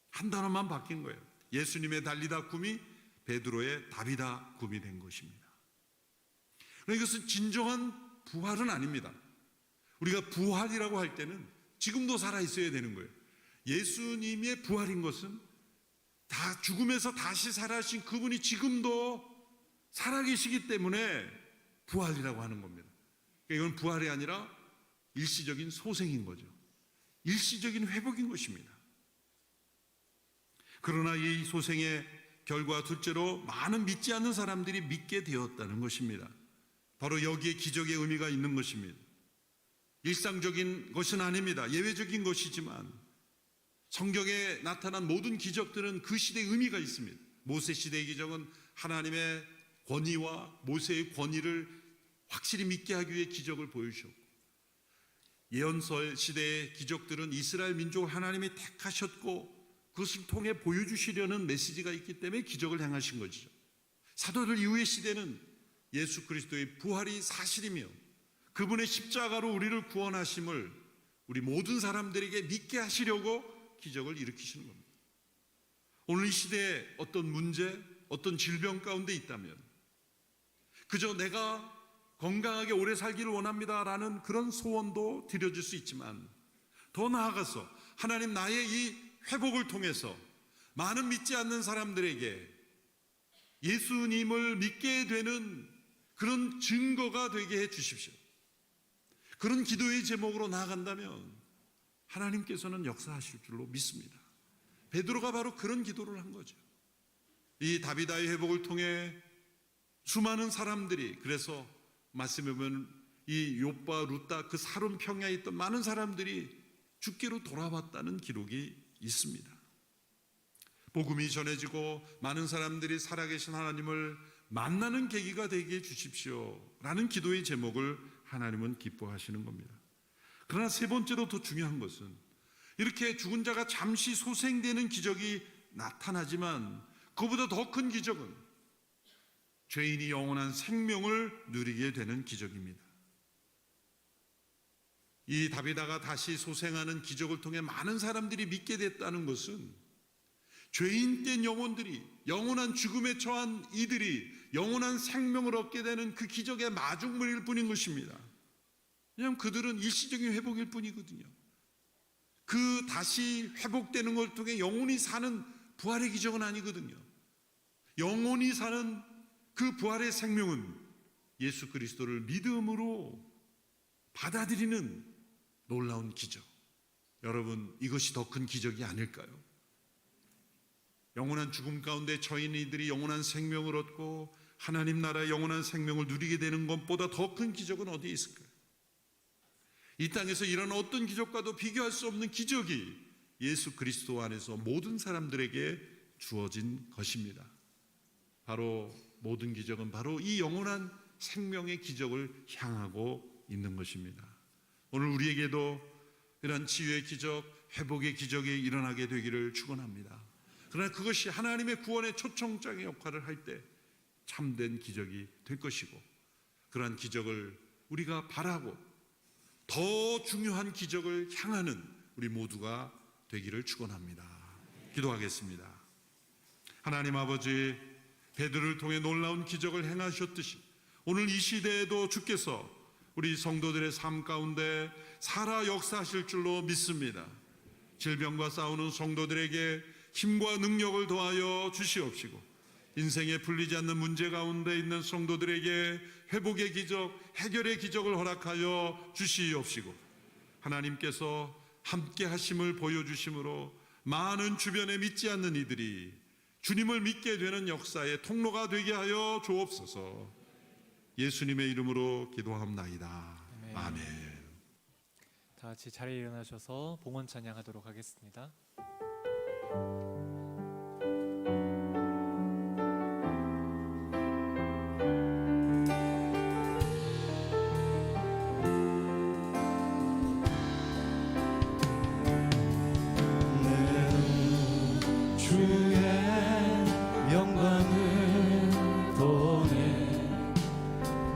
한 단어만 바뀐 거예요. 예수님의 달리다 쿰이 베드로의 다비다 쿰이 된 것입니다. 그러니까 이것은 진정한 부활은 아닙니다. 우리가 부활이라고 할 때는 지금도 살아 있어야 되는 거예요. 예수님의 부활인 것은 다 죽음에서 다시 살아신 그분이 지금도 살아계시기 때문에 부활이라고 하는 겁니다. 이건 부활이 아니라 일시적인 소생인 거죠. 일시적인 회복인 것입니다. 그러나 이 소생의 결과 둘째로 많은 믿지 않는 사람들이 믿게 되었다는 것입니다. 바로 여기에 기적의 의미가 있는 것입니다. 일상적인 것은 아닙니다. 예외적인 것이지만 성경에 나타난 모든 기적들은 그 시대의 의미가 있습니다. 모세 시대의 기적은 하나님의 권위와 모세의 권위를 확실히 믿게 하기 위해 기적을 보여주셨고, 예언서 시대의 기적들은 이스라엘 민족을 하나님이 택하셨고 그것을 통해 보여주시려는 메시지가 있기 때문에 기적을 행하신 것이죠. 사도들 이후의 시대는 예수 그리스도의 부활이 사실이며 그분의 십자가로 우리를 구원하심을 우리 모든 사람들에게 믿게 하시려고 기적을 일으키시는 겁니다. 오늘 이 시대에 어떤 문제, 어떤 질병 가운데 있다면 그저 내가 건강하게 오래 살기를 원합니다라는 그런 소원도 드려질 수 있지만, 더 나아가서 하나님 나의 이 회복을 통해서 많은 믿지 않는 사람들에게 예수님을 믿게 되는 그런 증거가 되게 해 주십시오. 그런 기도의 제목으로 나아간다면 하나님께서는 역사하실 줄로 믿습니다. 베드로가 바로 그런 기도를 한 거죠. 이 다비다의 회복을 통해 수많은 사람들이, 그래서 말씀해 보면 이 욥과 룻다 그 사론 평야에 있던 많은 사람들이 주께로 돌아왔다는 기록이 있습니다. 복음이 전해지고 많은 사람들이 살아계신 하나님을 만나는 계기가 되게 해주십시오 라는 기도의 제목을 하나님은 기뻐하시는 겁니다. 그러나 세 번째로 더 중요한 것은 이렇게 죽은 자가 잠시 소생되는 기적이 나타나지만 그보다 더 큰 기적은 죄인이 영원한 생명을 누리게 되는 기적입니다. 이 다비다가 다시 소생하는 기적을 통해 많은 사람들이 믿게 됐다는 것은 죄인된 영혼들이, 영원한 죽음에 처한 이들이 영원한 생명을 얻게 되는 그 기적의 마중물일 뿐인 것입니다. 왜냐하면 그들은 일시적인 회복일 뿐이거든요. 그 다시 회복되는 걸 통해 영원히 사는 부활의 기적은 아니거든요. 영원히 사는 그 부활의 생명은 예수 그리스도를 믿음으로 받아들이는 놀라운 기적. 여러분, 이것이 더 큰 기적이 아닐까요? 영원한 죽음 가운데 처인 이들이 영원한 생명을 얻고 하나님 나라의 영원한 생명을 누리게 되는 것보다 더 큰 기적은 어디에 있을까요? 이 땅에서 이런 어떤 기적과도 비교할 수 없는 기적이 예수 그리스도 안에서 모든 사람들에게 주어진 것입니다. 바로 모든 기적은 바로 이 영원한 생명의 기적을 향하고 있는 것입니다. 오늘 우리에게도 이런 치유의 기적, 회복의 기적이 일어나게 되기를 축원합니다. 그러나 그것이 하나님의 구원의 초청장의 역할을 할 때 참된 기적이 될 것이고, 그러한 기적을 우리가 바라고 더 중요한 기적을 향하는 우리 모두가 되기를 축원합니다. 기도하겠습니다. 하나님 아버지, 베드로를 통해 놀라운 기적을 행하셨듯이 오늘 이 시대에도 주께서 우리 성도들의 삶 가운데 살아 역사하실 줄로 믿습니다. 질병과 싸우는 성도들에게 힘과 능력을 더하여 주시옵시고, 인생에 풀리지 않는 문제 가운데 있는 성도들에게 회복의 기적, 해결의 기적을 허락하여 주시옵시고, 하나님께서 함께 하심을 보여주심으로 많은 주변에 믿지 않는 이들이 주님을 믿게 되는 역사의 통로가 되게 하여 주옵소서. 예수님의 이름으로 기도합나이다. 아멘. 다 같이 자리에 일어나셔서 봉헌 찬양하도록 하겠습니다. 주의 영광을 보내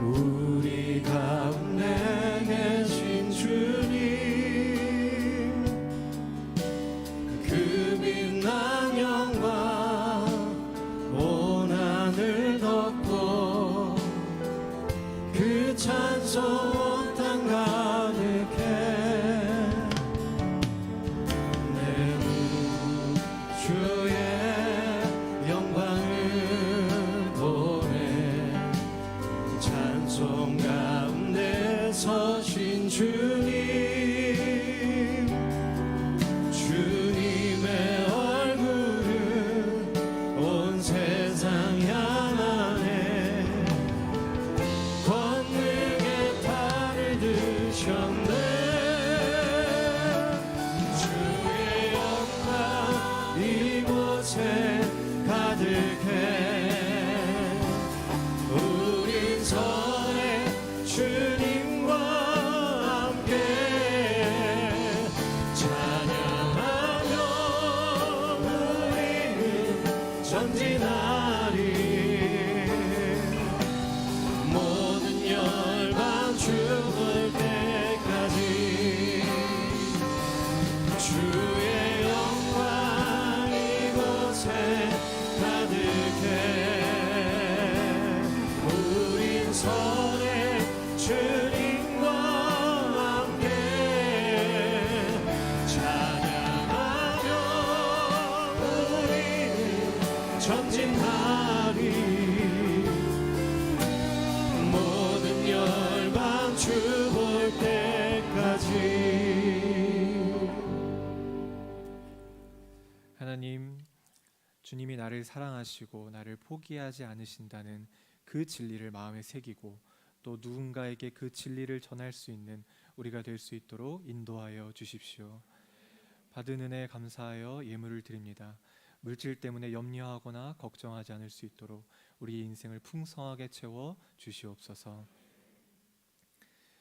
우리 가운데 계신 주님 그 빛난 영광 온 하늘 덮고 그 찬송 온 땅 가득해 주의 영광을 보내 찬송 가운데 서신 주님 주님의 얼굴을 온 세상 향하네 권능의 팔을 드셨네 이곳에 가득해 우린 선의 주님과 함께 찬양하며 우리는 전진하리 모든 열방 죽을 때까지 주의 영광 이곳에 가득해 우린 선의 주님과 함께 찬양하며 우리는 전진하리 모든 열방 죽을 때까지. 하나님, 주님이 나를 사랑하시고 나를 포기하지 않으신다는 그 진리를 마음에 새기고 또 누군가에게 그 진리를 전할 수 있는 우리가 될 수 있도록 인도하여 주십시오. 받은 은혜 감사하여 예물을 드립니다. 물질 때문에 염려하거나 걱정하지 않을 수 있도록 우리 인생을 풍성하게 채워 주시옵소서.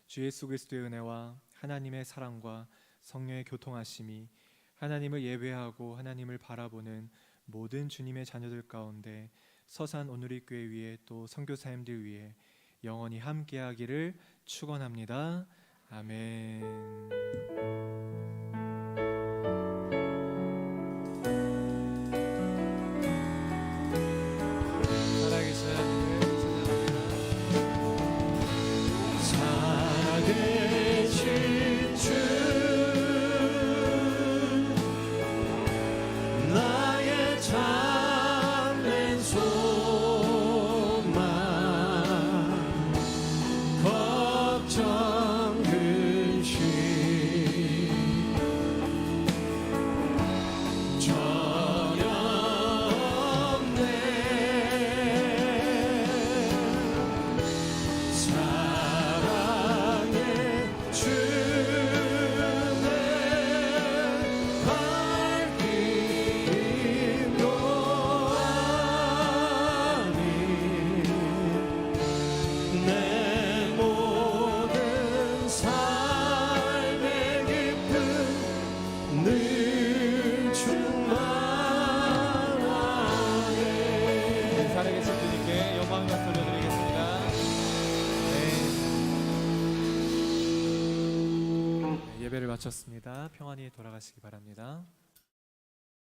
주 예수 그리스도의 은혜와 하나님의 사랑과 성령의 교통하심이 하나님을 예배하고 하나님을 바라보는 모든 주님의 자녀들 가운데 서산 오누리교회 위에 또 선교사님들 위에 영원히 함께하기를 축원합니다. 아멘. 살아계신 하나님을 찬양합니다. 살아계신 주 나의 참된 소망 걱정 근심 전혀 없네 사랑의 주내 밝힘도 아니 내 모든 삶의 기쁨 늘 충만하네. 살아계신 주님께 영광과 돌려드리겠습니다. 네. 예배를 마쳤습니다. 평안히 돌아가시기 바랍니다.